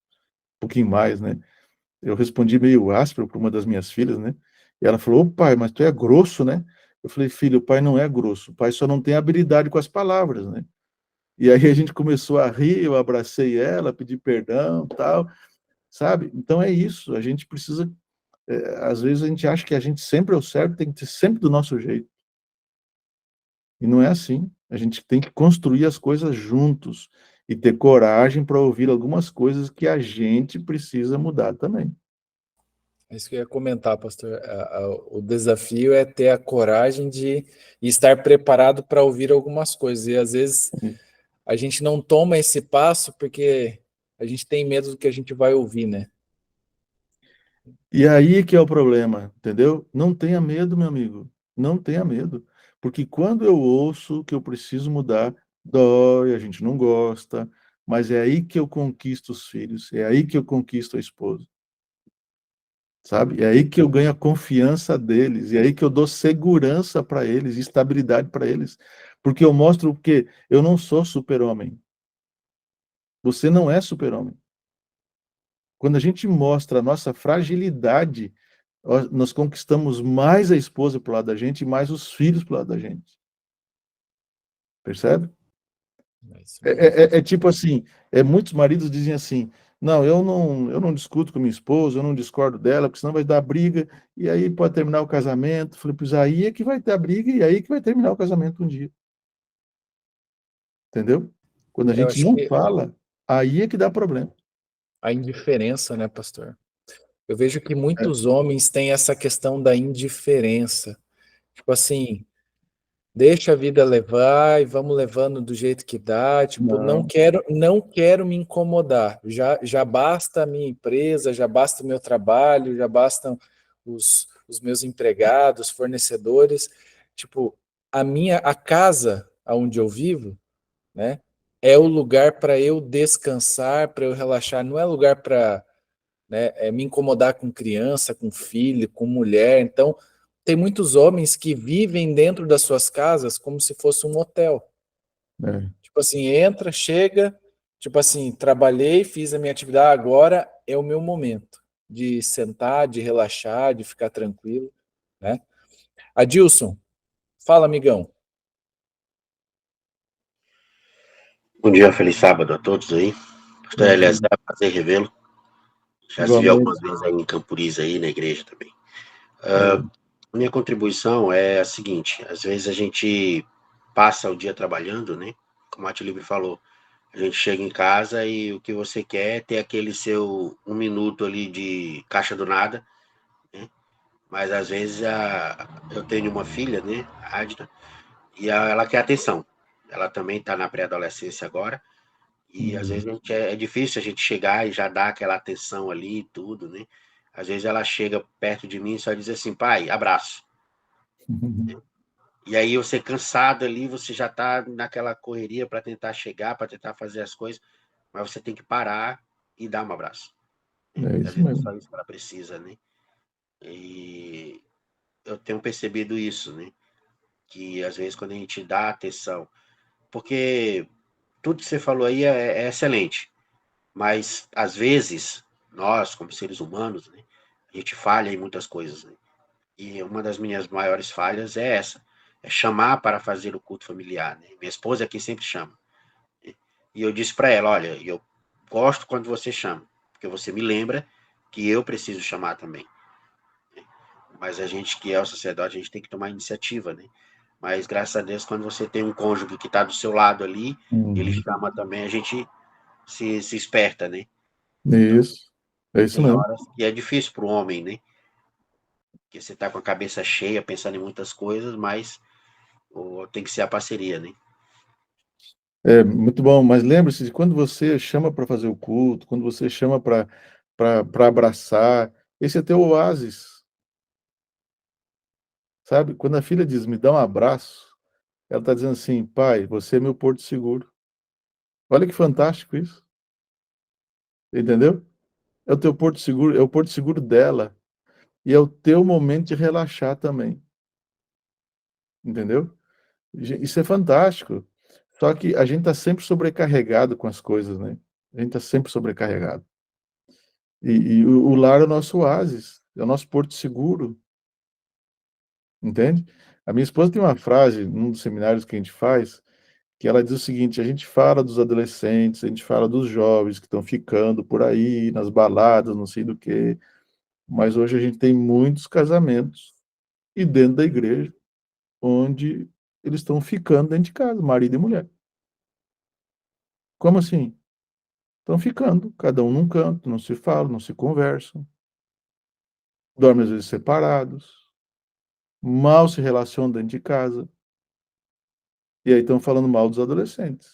um pouquinho mais, né? Eu respondi meio áspero para uma das minhas filhas, né? E ela falou: "Ô pai, mas tu é grosso, né?" Eu falei: "Filho, o pai não é grosso, o pai só não tem habilidade com as palavras, né?" E aí a gente começou a rir, eu abracei ela, pedi perdão, tal, sabe? Então é isso, a gente precisa, às vezes a gente acha que a gente sempre é o certo, tem que ser sempre do nosso jeito. E não é assim. A gente tem que construir as coisas juntos e ter coragem para ouvir algumas coisas que a gente precisa mudar também. É isso que eu ia comentar, pastor. O desafio é ter a coragem de estar preparado para ouvir algumas coisas. E às vezes a gente não toma esse passo porque a gente tem medo do que a gente vai ouvir, né? E aí que é o problema, entendeu? Não tenha medo, meu amigo. Não tenha medo. Porque quando eu ouço que eu preciso mudar, dói, a gente não gosta, mas é aí que eu conquisto os filhos, é aí que eu conquisto a esposa. Sabe? É aí que eu ganho a confiança deles, é aí que eu dou segurança para eles, estabilidade para eles. Porque eu mostro que eu não sou super-homem. Você não é super-homem. Quando a gente mostra a nossa fragilidade, nós conquistamos mais a esposa pro lado da gente e mais os filhos pro lado da gente. Percebe? É isso É, mesmo. é tipo assim, muitos maridos dizem assim, não, eu não discuto com minha esposa, eu não discordo dela, porque senão vai dar briga, e aí pode terminar o casamento. Falei, pois aí é que vai ter a briga, e aí que vai terminar o casamento um dia. Entendeu? Quando a Eu gente acho não que fala, aí é que dá problema. a indiferença, né, pastor? Eu vejo que É, muitos homens têm essa questão da indiferença. Tipo assim, deixa a vida levar e vamos levando do jeito que dá. Tipo, não, não quero me incomodar. Já basta a minha empresa, já basta o meu trabalho, já bastam os meus empregados, fornecedores. Tipo, a casa onde eu vivo, né, é o lugar para eu descansar, para eu relaxar. Não é lugar para, né, me incomodar com criança, com filho, com mulher. Então, tem muitos homens que vivem dentro das suas casas como se fosse um hotel. é, Tipo assim, entra, chega, tipo assim, trabalhei, fiz a minha atividade, agora é o meu momento de sentar, de relaxar, de ficar tranquilo, né? Adilson, fala, amigão. Bom dia, feliz sábado a todos aí. Pastor bom dia. Eliezer, prazer revê-lo. Já se viu algumas Igualmente. vezes aí em Camporis, aí na igreja também. É, Minha contribuição é a seguinte: às vezes a gente passa o dia trabalhando, né? Como a Tia Livre falou, a gente chega em casa e o que você quer é ter aquele seu 1 minuto ali de caixa do nada, né? Mas às vezes eu tenho uma filha, né? A Adna, e ela quer atenção. Ela também está na pré-adolescência agora. E às uhum. vezes é difícil a gente chegar e já dar aquela atenção ali e tudo, né? Às vezes ela chega perto de mim e só diz assim, pai, abraço. E aí você cansado ali, você já tá naquela correria para tentar chegar, para tentar fazer as coisas, mas você tem que parar e dar um abraço. Né? É Porque às isso vezes é mesmo. só isso que ela precisa, né? E eu tenho percebido isso, né? Que às vezes quando a gente dá atenção, porque tudo que você falou aí é excelente. Mas, às vezes, nós, como seres humanos, né, a gente falha em muitas coisas. Né? E uma das minhas maiores falhas é essa: é chamar para fazer o culto familiar. Né? Minha esposa é quem sempre chama. Né? E eu disse para ela: olha, eu gosto quando você chama, porque você me lembra que eu preciso chamar também. Né? Mas a gente que é o sacerdote, a gente tem que tomar iniciativa, né? Mas graças a Deus, quando você tem um cônjuge que está do seu lado ali, ele Uhum. chama também, a gente se esperta, né? Então, Isso. É isso tem mesmo. horas que é difícil para o homem, né? Porque você está com a cabeça cheia, pensando em muitas coisas, mas tem que ser a parceria, né? É muito bom, mas lembre-se de quando você chama para fazer o culto, quando você chama para abraçar, esse é teu oásis, sabe? Quando a filha diz, me dá um abraço, ela está dizendo assim, pai, você é meu porto seguro. Olha que fantástico isso, entendeu? É o teu porto seguro, é o porto seguro dela, e é o teu momento de relaxar também, entendeu? Isso é fantástico. Só que a gente está sempre sobrecarregado com as coisas, né? A gente está sempre sobrecarregado. E o lar é o nosso oásis, é o nosso porto seguro, entende? A minha esposa tem uma frase, num dos seminários que a gente faz, que ela diz o seguinte: a gente fala dos adolescentes, a gente fala dos jovens que estão ficando por aí, nas baladas, não sei do quê, mas hoje a gente tem muitos casamentos, e dentro da igreja, onde eles estão ficando dentro de casa, marido e mulher. Como assim? Estão ficando, cada um num canto, não se falam, não se conversam, dormem às vezes separados, mal se relacionam dentro de casa, e aí estão falando mal dos adolescentes.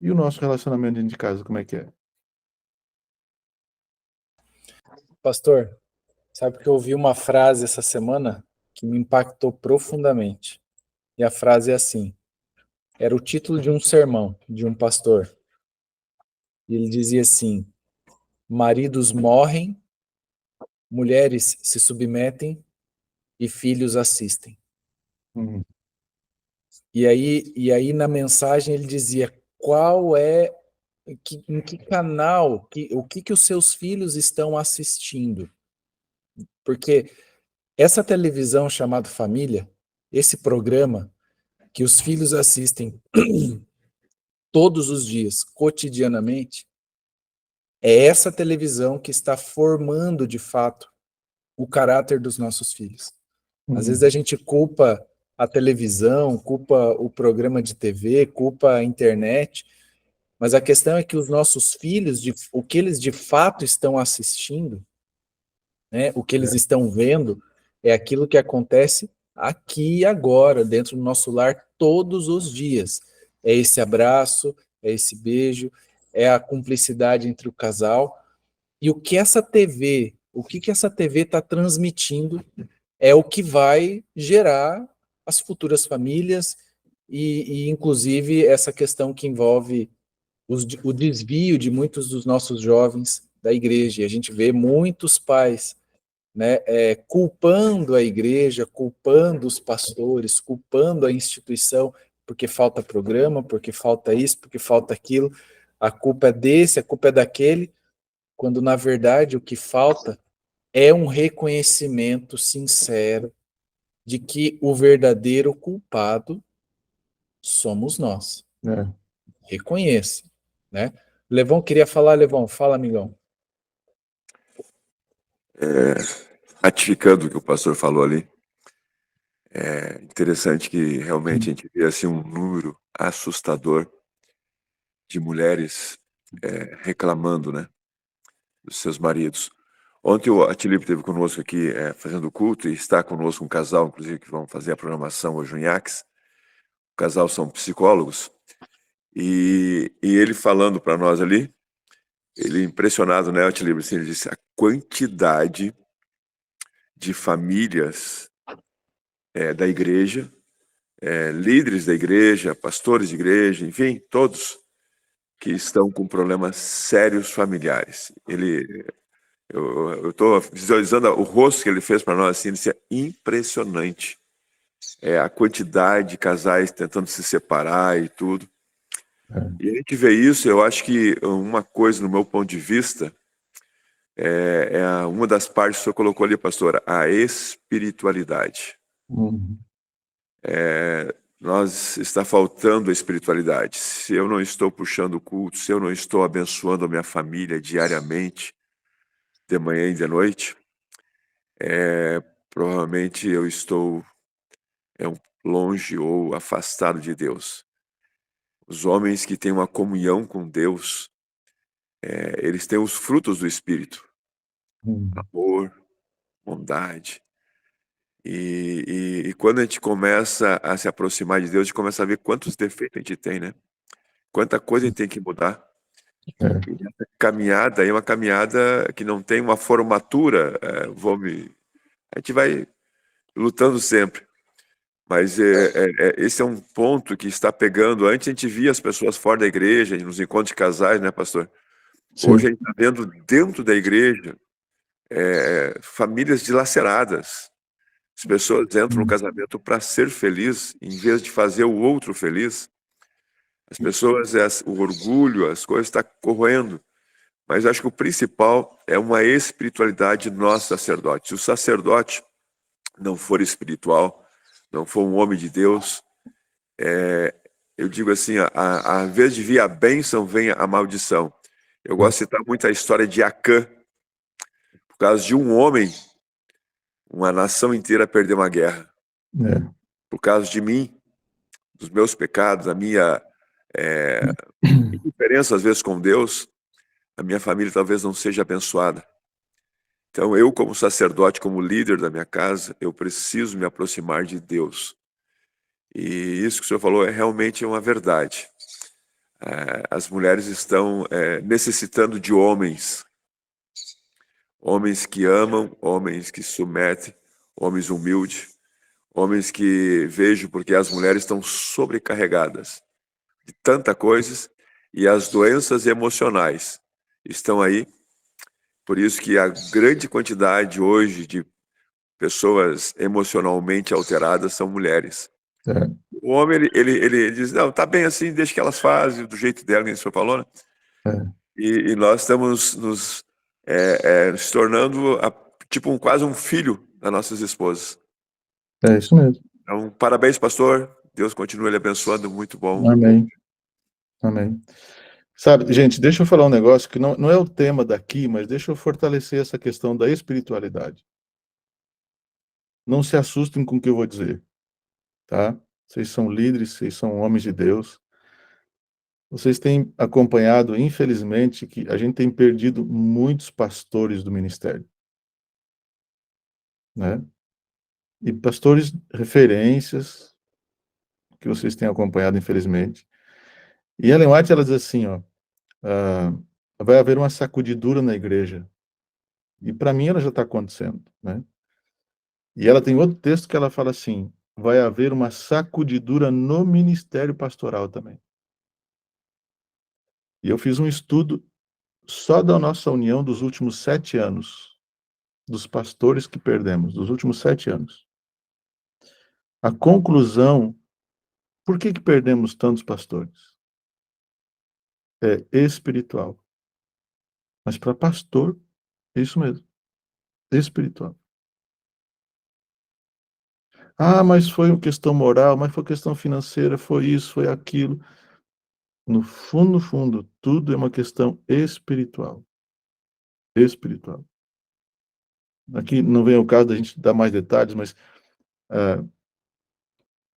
E o nosso relacionamento dentro de casa, como é que é? Pastor, sabe que eu ouvi uma frase essa semana que me impactou profundamente. E a frase é assim, era o título de um sermão de um pastor. E ele dizia assim, maridos morrem, mulheres se submetem e filhos assistem. Hum. E aí na mensagem ele dizia qual é, em que canal, o que os seus filhos estão assistindo. Porque essa televisão chamada família, esse programa que os filhos assistem todos os dias, cotidianamente, é essa televisão que está formando, de fato, o caráter dos nossos filhos. Às vezes a gente culpa a televisão, culpa o programa de TV, culpa a internet, mas a questão é que os nossos filhos, o que eles de fato estão assistindo, né, o que eles estão vendo, é aquilo que acontece aqui e agora, dentro do nosso lar, todos os dias. É esse abraço, é esse beijo, é a cumplicidade entre o casal. E o que essa TV, o que essa TV está transmitindo é o que vai gerar as futuras famílias e inclusive, essa questão que envolve o desvio de muitos dos nossos jovens da igreja. E a gente vê muitos pais, né, culpando a igreja, culpando os pastores, culpando a instituição, porque falta programa, porque falta isso, porque falta aquilo. A culpa é desse, a culpa é daquele, quando na verdade o que falta é um reconhecimento sincero de que o verdadeiro culpado somos nós. Reconheça, né? Levão queria falar, Levão. Fala, amigão. Ratificando o que o pastor falou ali, é interessante que realmente a gente vê assim, um número assustador de mulheres reclamando, né, dos seus maridos. Ontem a Tilipe esteve conosco aqui fazendo culto e está conosco um casal, inclusive, que vão fazer a programação hoje no IACS. O casal são psicólogos e ele falando para nós ali, ele impressionado, né, Tilipe, assim, ele disse a quantidade de famílias da igreja, líderes da igreja, pastores de igreja, enfim, todos que estão com problemas sérios familiares. Eu estou visualizando o rosto que ele fez para nós, assim, isso é impressionante. A quantidade de casais tentando se separar e tudo. E a gente vê isso, eu acho que uma coisa, no meu ponto de vista, uma das partes que o senhor colocou ali, pastora, a espiritualidade. Nós está faltando a espiritualidade. Se eu não estou puxando o culto, se eu não estou abençoando a minha família diariamente, de manhã e de noite, provavelmente eu estou longe ou afastado de Deus. Os homens que têm uma comunhão com Deus, eles têm os frutos do Espírito. Amor, bondade. E quando a gente começa a se aproximar de Deus, a gente começa a ver quantos defeitos a gente tem, né? Quanta coisa a gente tem que mudar. E essa caminhada é uma caminhada que não tem uma formatura. A gente vai lutando sempre. Mas esse é um ponto que está pegando. Antes a gente via as pessoas fora da igreja, nos encontros de casais, né, pastor? Sim. Hoje a gente está vendo dentro da igreja famílias dilaceradas. As pessoas entram no casamento para ser feliz, em vez de fazer o outro feliz. As pessoas, o orgulho, as coisas estão corroendo. Mas acho que o principal é uma espiritualidade do nosso sacerdote. Se o sacerdote não for espiritual, não for um homem de Deus, eu digo assim, ao invés de vir a bênção, vem a maldição. Eu gosto de citar muito a história de Acã. Por causa de um homem, uma nação inteira perdeu uma guerra. Por causa de mim, dos meus pecados, a minha indiferença às vezes com Deus, a minha família talvez não seja abençoada. Então eu, como sacerdote, como líder da minha casa, eu preciso me aproximar de Deus. E isso que o senhor falou realmente uma verdade. As mulheres estão necessitando de homens que amam, homens que submetem, homens humildes, Homens que vejo porque as mulheres estão sobrecarregadas de tanta coisa e as doenças emocionais estão aí. Por isso que a grande quantidade hoje de pessoas emocionalmente alteradas são mulheres. É. O homem, ele diz, não, tá bem assim, deixa que elas fazem do jeito dela, que o senhor falou, né? É. E nós estamos nos se tornando tipo quase um filho das nossas esposas. É isso mesmo. Então, parabéns, pastor. Deus continue lhe abençoando, muito bom. Amém. Amém. Sabe, gente, deixa eu falar um negócio que não é o tema daqui, mas deixa eu fortalecer essa questão da espiritualidade. Não se assustem com o que eu vou dizer, tá? Vocês são líderes, vocês são homens de Deus. Vocês têm acompanhado, infelizmente, que a gente tem perdido muitos pastores do ministério, né? E pastores referências que vocês têm acompanhado, infelizmente. E Ellen White, ela diz assim, ó, vai haver uma sacudidura na igreja. E para mim ela já está acontecendo, né? E ela tem outro texto que ela fala assim, vai haver uma sacudidura no ministério pastoral também. E eu fiz um estudo só da nossa união dos últimos 7 anos, dos pastores que perdemos, dos últimos 7 anos. A conclusão, por que perdemos tantos pastores? É espiritual. Mas para pastor, é isso mesmo, espiritual. Ah, mas foi uma questão moral, mas foi questão financeira, foi isso, foi aquilo. No fundo, tudo é uma questão espiritual. Espiritual. Aqui não vem o caso da gente dar mais detalhes, mas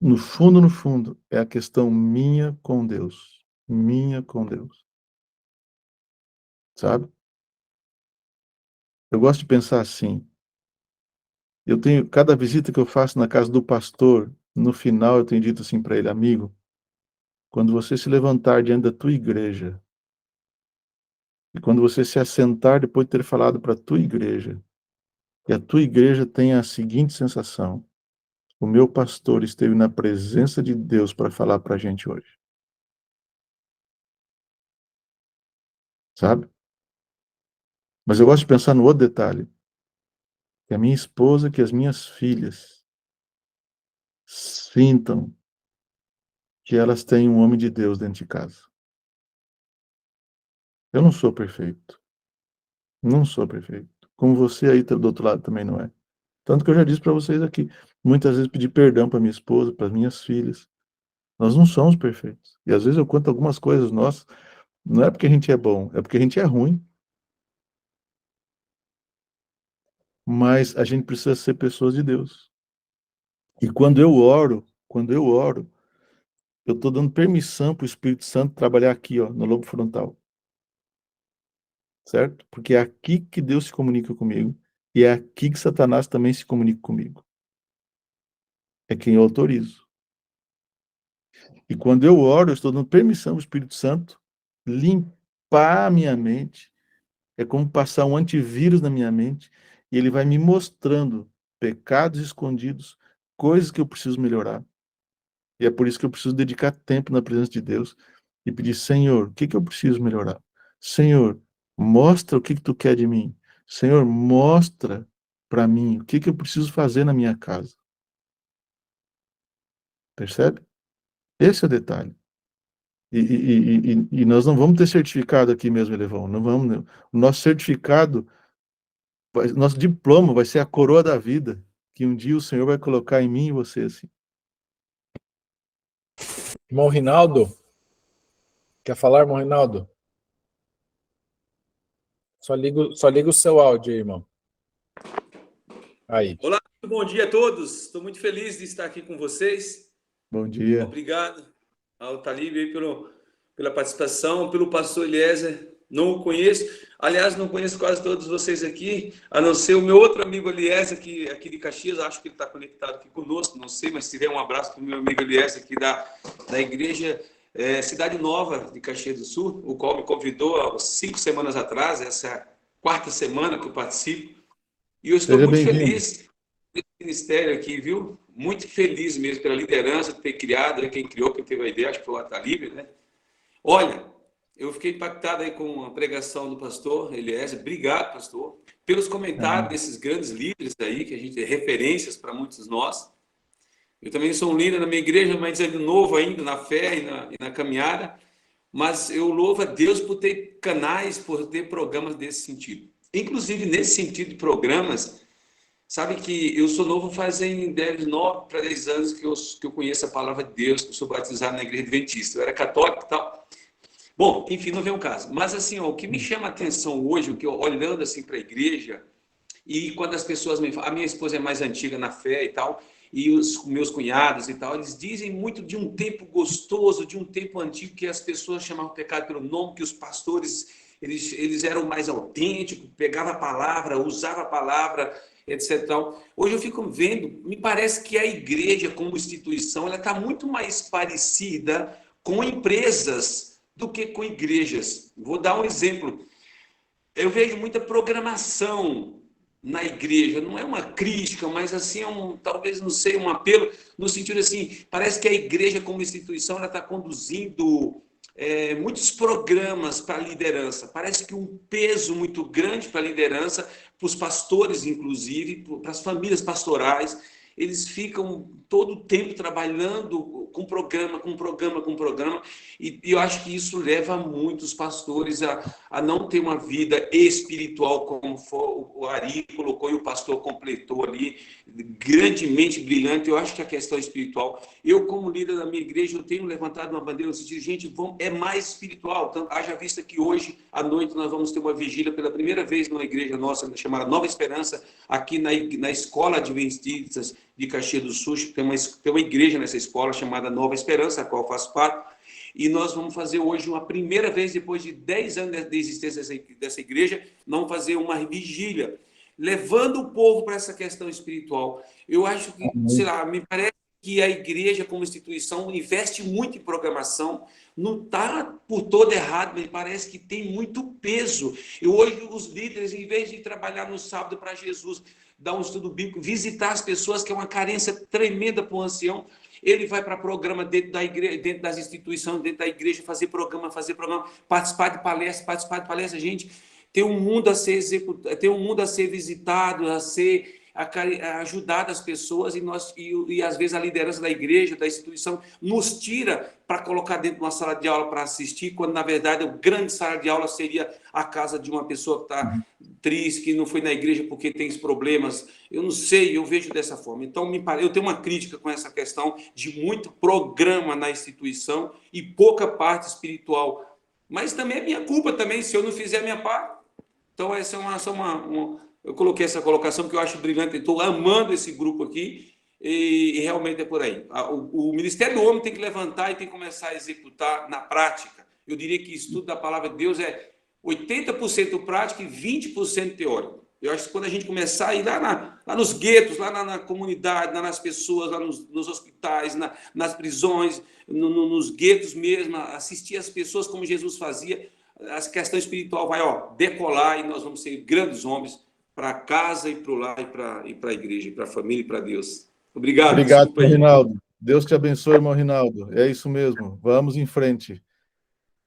no fundo, é a questão minha com Deus. Minha com Deus. Sabe? Eu gosto de pensar assim. Eu tenho, cada visita que eu faço na casa do pastor, no final eu tenho dito assim para ele, amigo, quando você se levantar diante da tua igreja, e quando você se assentar depois de ter falado para a tua igreja, e a tua igreja tenha a seguinte sensação, o meu pastor esteve na presença de Deus para falar para a gente hoje. Sabe? Mas eu gosto de pensar no outro detalhe, que a minha esposa, que as minhas filhas sintam que elas têm um homem de Deus dentro de casa. Eu não sou perfeito. Não sou perfeito. Como você aí do outro lado também não é. Tanto que eu já disse para vocês aqui, muitas vezes pedi perdão para minha esposa, para minhas filhas. Nós não somos perfeitos. E às vezes eu conto algumas coisas nossas, não é porque a gente é bom, é porque a gente é ruim. Mas a gente precisa ser pessoas de Deus. E quando eu oro, eu estou dando permissão para o Espírito Santo trabalhar aqui, ó, no lobo frontal. Certo? Porque é aqui que Deus se comunica comigo. E é aqui que Satanás também se comunica comigo. É quem eu autorizo. E quando eu oro, eu estou dando permissão ao Espírito Santo limpar a minha mente. É como passar um antivírus na minha mente. E ele vai me mostrando pecados escondidos, coisas que eu preciso melhorar. E é por isso que eu preciso dedicar tempo na presença de Deus e pedir, Senhor, o que eu preciso melhorar? Senhor, mostra o que tu quer de mim. Senhor, mostra para mim o que eu preciso fazer na minha casa. Percebe? Esse é o detalhe. E nós não vamos ter certificado aqui mesmo, Elevão. Não vamos. O nosso certificado, nosso diploma vai ser a coroa da vida, que um dia o Senhor vai colocar em mim e você assim. Irmão Rinaldo, quer falar, irmão Rinaldo? Só liga o seu áudio aí, irmão. Aí. Olá, bom dia a todos. Estou muito feliz de estar aqui com vocês. Bom dia. Obrigado ao Talib aí pela participação, pelo pastor Eliezer. Não o conheço. Aliás, não conheço quase todos vocês aqui, a não ser o meu outro amigo Eliezer, aqui de Caxias. Acho que ele está conectado aqui conosco, não sei, mas se tiver um abraço para o meu amigo Eliezer aqui da igreja Cidade Nova de Caxias do Sul, o qual me convidou há 5 semanas atrás, essa é a 4ª semana que eu participo. E eu estou muito feliz ministério aqui, viu? Muito feliz mesmo pela liderança de ter criado, quem criou, quem teve a ideia, acho que foi o Atalíbio, né? Olha, eu fiquei impactado aí com a pregação do pastor Eliezer. Obrigado, pastor, pelos comentários desses grandes líderes aí, que a gente é referências para muitos de nós. Eu também sou um líder na minha igreja, mas ainda novo ainda na fé e na caminhada. Mas eu louvo a Deus por ter canais, por ter programas desse sentido. Inclusive, nesse sentido de programas, sabe que eu sou novo fazem 9 para 10 anos que eu conheço a palavra de Deus, que eu sou batizado na igreja adventista. Eu era católico e tal. Bom, enfim, não vem um caso. Mas assim, ó, o que me chama a atenção hoje, o que eu, olhando assim para a igreja, e quando as pessoas me falam, a minha esposa é mais antiga na fé e tal, e os meus cunhados e tal, eles dizem muito de um tempo gostoso, de um tempo antigo, que as pessoas chamavam o pecado pelo nome, que os pastores, eles eram mais autênticos, pegavam a palavra, usavam a palavra, etc. Tal. Hoje eu fico vendo, me parece que a igreja como instituição, ela está muito mais parecida com empresas do que com igrejas. Vou dar um exemplo. Eu vejo muita programação na igreja, não é uma crítica, mas assim talvez não sei, um apelo no sentido assim, parece que a igreja como instituição ela está conduzindo muitos programas para a liderança, parece que um peso muito grande para a liderança, para os pastores inclusive, para as famílias pastorais, eles ficam todo o tempo trabalhando com programa, e eu acho que isso leva muitos pastores a não ter uma vida espiritual, como o Ari colocou e o pastor completou ali, grandemente brilhante. Eu acho que a questão espiritual, eu como líder da minha igreja, eu tenho levantado uma bandeira no sentido, gente, é mais espiritual, então, haja vista que hoje à noite nós vamos ter uma vigília pela primeira vez numa igreja nossa, chamada Nova Esperança, aqui na Escola Adventistas de Caxias do Sul, tem uma igreja nessa escola chamada Nova Esperança, a qual eu faço parte, e nós vamos fazer hoje uma primeira vez, depois de 10 anos de existência dessa igreja, nós vamos fazer uma vigília, levando o povo para essa questão espiritual. Eu acho que, sei lá, me parece que a igreja como instituição investe muito em programação, não está por todo errado, mas parece que tem muito peso. E hoje os líderes, em vez de trabalhar no sábado para Jesus, dar um estudo bíblico, visitar as pessoas, que é uma carência tremenda para o ancião, ele vai para programa dentro da igreja, dentro das instituições, dentro da igreja, fazer programa, participar de palestra, gente, tem um mundo a ser executado, tem um mundo a ser visitado, a ajudar as pessoas, e às vezes a liderança da igreja, da instituição, nos tira para colocar dentro de uma sala de aula para assistir, quando na verdade a grande sala de aula seria a casa de uma pessoa que está triste, que não foi na igreja porque tem problemas. Eu não sei, eu vejo dessa forma. Então, eu tenho uma crítica com essa questão de muito programa na instituição e pouca parte espiritual. Mas também é minha culpa também, se eu não fizer a minha parte. Então, essa é eu coloquei essa colocação porque eu acho brilhante, estou amando esse grupo aqui, e realmente é por aí. O Ministério do Homem tem que levantar e tem que começar a executar na prática. Eu diria que estudo da palavra de Deus é 80% prático e 20% teórico. Eu acho que quando a gente começar a ir lá nos guetos, lá na comunidade, lá nas pessoas, lá nos hospitais, nas prisões, nos guetos mesmo, assistir as pessoas como Jesus fazia, a questão espiritual vai decolar e nós vamos ser grandes homens para casa e para o lar e para a igreja, para a família e para Deus. Obrigado. Obrigado, Rinaldo. Deus te abençoe, irmão Rinaldo. É isso mesmo. Vamos em frente.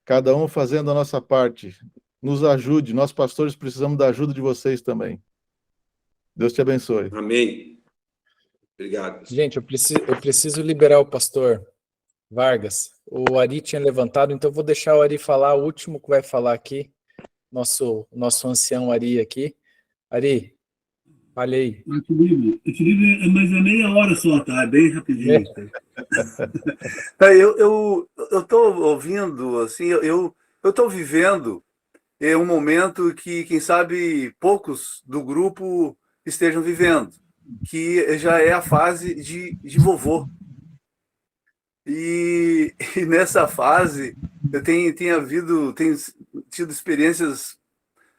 Cada um fazendo a nossa parte. Nos ajude. Nós, pastores, precisamos da ajuda de vocês também. Deus te abençoe. Amém. Obrigado. Gente, eu preciso liberar o pastor Vargas. O Ari tinha levantado, então eu vou deixar o Ari falar, o último que vai falar aqui, nosso ancião Ari aqui. Ari, fale aí. Equilíbrio, mas é meia hora só, tá? É bem rapidinho. Eu estou ouvindo, assim, eu estou vivendo um momento que, quem sabe, poucos do grupo estejam vivendo, que já é a fase de vovô. E nessa fase eu tenho tido experiências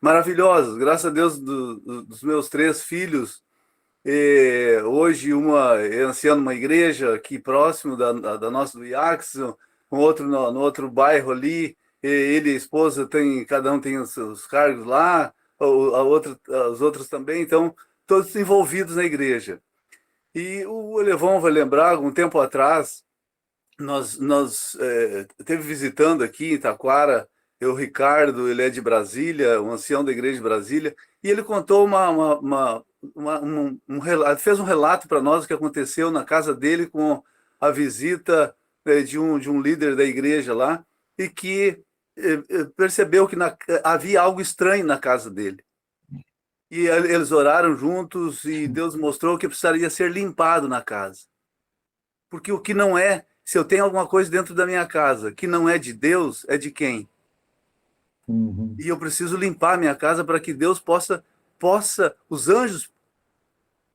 maravilhosas, graças a Deus, dos meus 3 filhos. Hoje uma é anciã numa igreja aqui próximo da nossa, do Iaxon, um outro no outro bairro ali, ele e a esposa cada um tem os seus cargos lá, os outros também, então todos envolvidos na igreja. E o Elevon vai lembrar, algum tempo atrás, nós teve visitando aqui em Taquara, o Ricardo, ele é de Brasília, um ancião da igreja de Brasília, e ele contou um relato, fez um relato para nós o que aconteceu na casa dele com a visita de um líder da igreja lá, e que percebeu que havia algo estranho na casa dele. E eles oraram juntos e Deus mostrou que precisaria ser limpado na casa. Porque o que não é, se eu tenho alguma coisa dentro da minha casa que não é de Deus, é de quem? Uhum. E eu preciso limpar a minha casa para que Deus possa, os anjos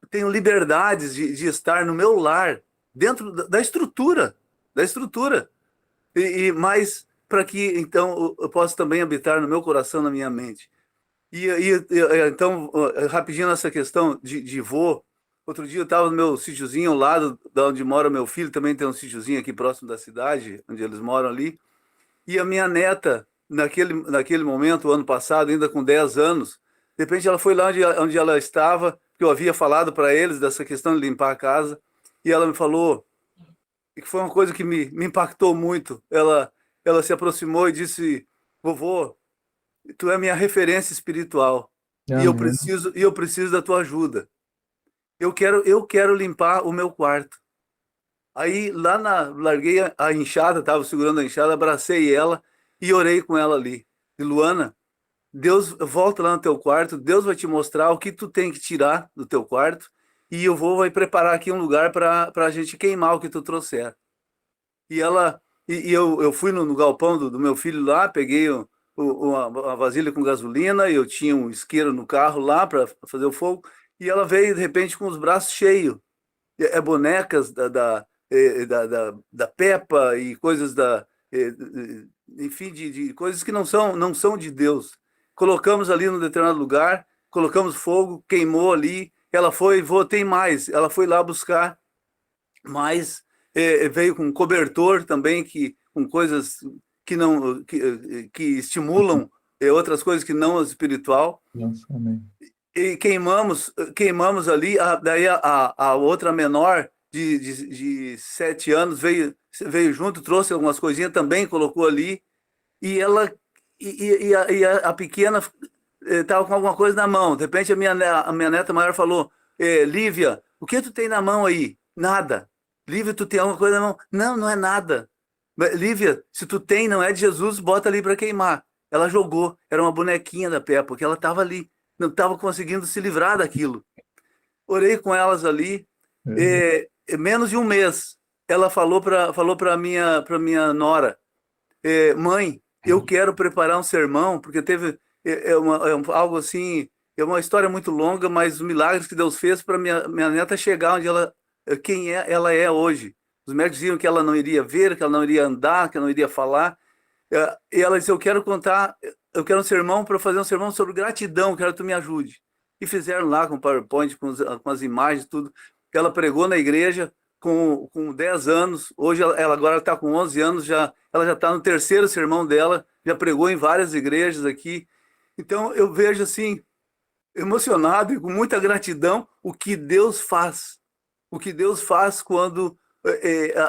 tenham liberdades de estar no meu lar, dentro da estrutura, mas para que então eu possa também habitar no meu coração, na minha mente. Então, rapidinho nessa questão de vô, outro dia eu estava no meu sítiozinho ao lado de onde mora meu filho, também tem um sítiozinho aqui próximo da cidade, onde eles moram ali, e a minha neta, naquele momento, ano passado, ainda com 10 anos, de repente ela foi lá onde ela estava, que eu havia falado para eles dessa questão de limpar a casa, e ela me falou, que foi uma coisa que me impactou muito, ela se aproximou e disse, vovô, tu é minha referência espiritual. E eu preciso da tua ajuda. Eu quero limpar o meu quarto. Aí larguei a enxada, estava segurando a enxada, abracei ela e orei com ela ali. E Luana, Deus volta lá no teu quarto, Deus vai te mostrar o que tu tem que tirar do teu quarto e vai preparar aqui um lugar para a gente queimar o que tu trouxer. E eu fui no galpão do meu filho lá, peguei uma vasilha com gasolina, e eu tinha um isqueiro no carro lá para fazer o fogo, e ela veio de repente com os braços cheios, bonecas da Peppa e coisas enfim, de coisas que não são de Deus. Colocamos ali num determinado lugar, colocamos fogo, queimou ali, ela foi, tem mais, ela foi lá buscar mais, veio com cobertor também, com coisas que estimulam outras coisas que não as espiritual. Nossa, amém. E queimamos ali, daí a outra menor de 7 anos veio junto, trouxe algumas coisinhas também, colocou ali, e a pequena estava com alguma coisa na mão. De repente a minha neta maior falou, Lívia, o que tu tem na mão aí? Nada. Lívia, tu tem alguma coisa na mão? Não é nada. Lívia, se tu tem, não é de Jesus, bota ali para queimar. Ela jogou, era uma bonequinha da Peppa, porque ela estava ali, não estava conseguindo se livrar daquilo. Orei com elas ali, menos de um mês, ela falou para minha nora, mãe, eu quero preparar um sermão, porque teve algo assim, é uma história muito longa, mas os milagres que Deus fez para minha neta chegar onde ela é hoje. Os médicos diziam que ela não iria ver, que ela não iria andar, que ela não iria falar. E ela disse, eu quero um sermão para fazer um sermão sobre gratidão, quero que tu me ajude. E fizeram lá com PowerPoint, com as imagens, tudo. Ela pregou na igreja com 10 anos, hoje ela agora está com 11 anos, ela já está no 3º sermão dela, já pregou em várias igrejas aqui. Então eu vejo assim, emocionado e com muita gratidão o que Deus faz. O que Deus faz quando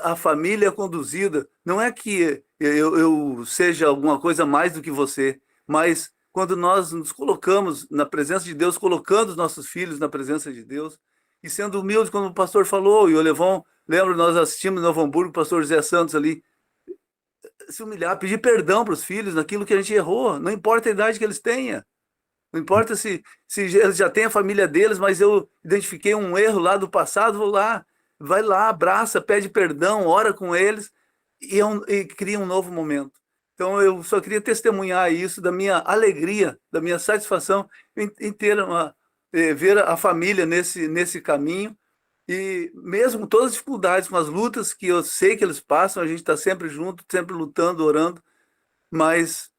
a família é conduzida. Não é que eu seja alguma coisa mais do que você, mas quando nós nos colocamos na presença de Deus, colocando os nossos filhos na presença de Deus, e sendo humilde, como o pastor falou, e o Levon, lembro, nós assistimos em Novo Hamburgo, o pastor José Santos ali, se humilhar, pedir perdão para os filhos naquilo que a gente errou, não importa a idade que eles tenham. Não importa se eles já têm a família deles, mas eu identifiquei um erro lá do passado, vou lá, vai lá, abraça, pede perdão, ora com eles e cria um novo momento. Então eu só queria testemunhar isso, da minha alegria, da minha satisfação em ver a família nesse caminho, e mesmo com todas as dificuldades, com as lutas que eu sei que eles passam, a gente está sempre junto, sempre lutando, orando, mas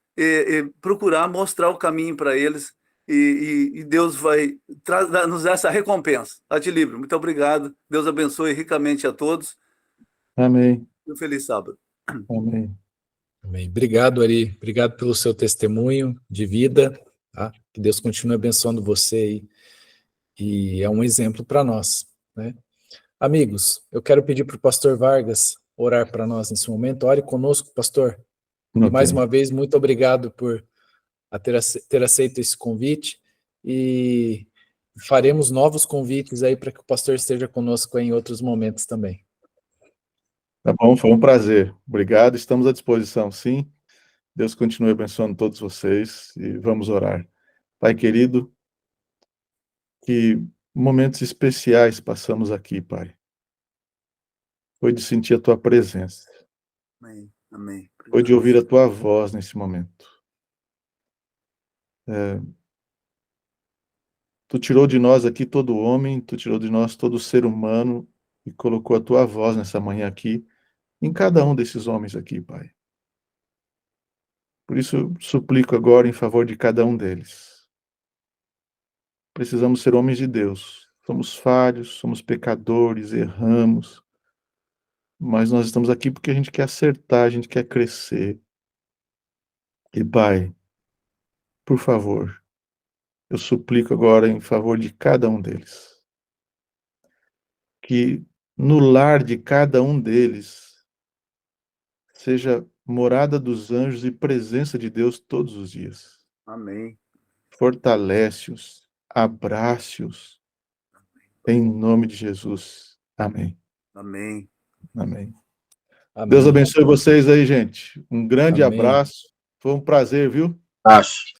procurar mostrar o caminho para eles, e Deus vai nos dar essa recompensa. Atilíbrio, muito obrigado. Deus abençoe ricamente a todos. Amém. Um feliz sábado. Amém. Amém. Obrigado, Ari. Obrigado pelo seu testemunho de vida. Tá? Que Deus continue abençoando você aí. E é um exemplo para nós, né? Amigos, eu quero pedir para o pastor Vargas orar para nós nesse momento. Ore conosco, pastor. E mais uma vez, muito obrigado por ter aceito esse convite e faremos novos convites aí para que o pastor esteja conosco em outros momentos também. Tá bom, foi um prazer. Obrigado, estamos à disposição, sim. Deus continue abençoando todos vocês e vamos orar. Pai querido, que momentos especiais passamos aqui, Pai. Foi de sentir a Tua presença. Amém. Amém. Foi de ouvir a Tua voz nesse momento. Tu tirou de nós aqui todo homem, Tu tirou de nós todo ser humano e colocou a Tua voz nessa manhã aqui, em cada um desses homens aqui, Pai. Por isso, eu suplico agora em favor de cada um deles. Precisamos ser homens de Deus. Somos falhos, somos pecadores, erramos. Mas nós estamos aqui porque a gente quer acertar, a gente quer crescer. E, Pai, por favor, eu suplico agora em favor de cada um deles. Que no lar de cada um deles seja morada dos anjos e presença de Deus todos os dias. Amém. Fortalece-os, abrace-os, em nome de Jesus. Amém. Amém. Amém. Amém. Deus abençoe vocês aí, gente. Um grande Amém. abraço. Foi um prazer, viu? Acho.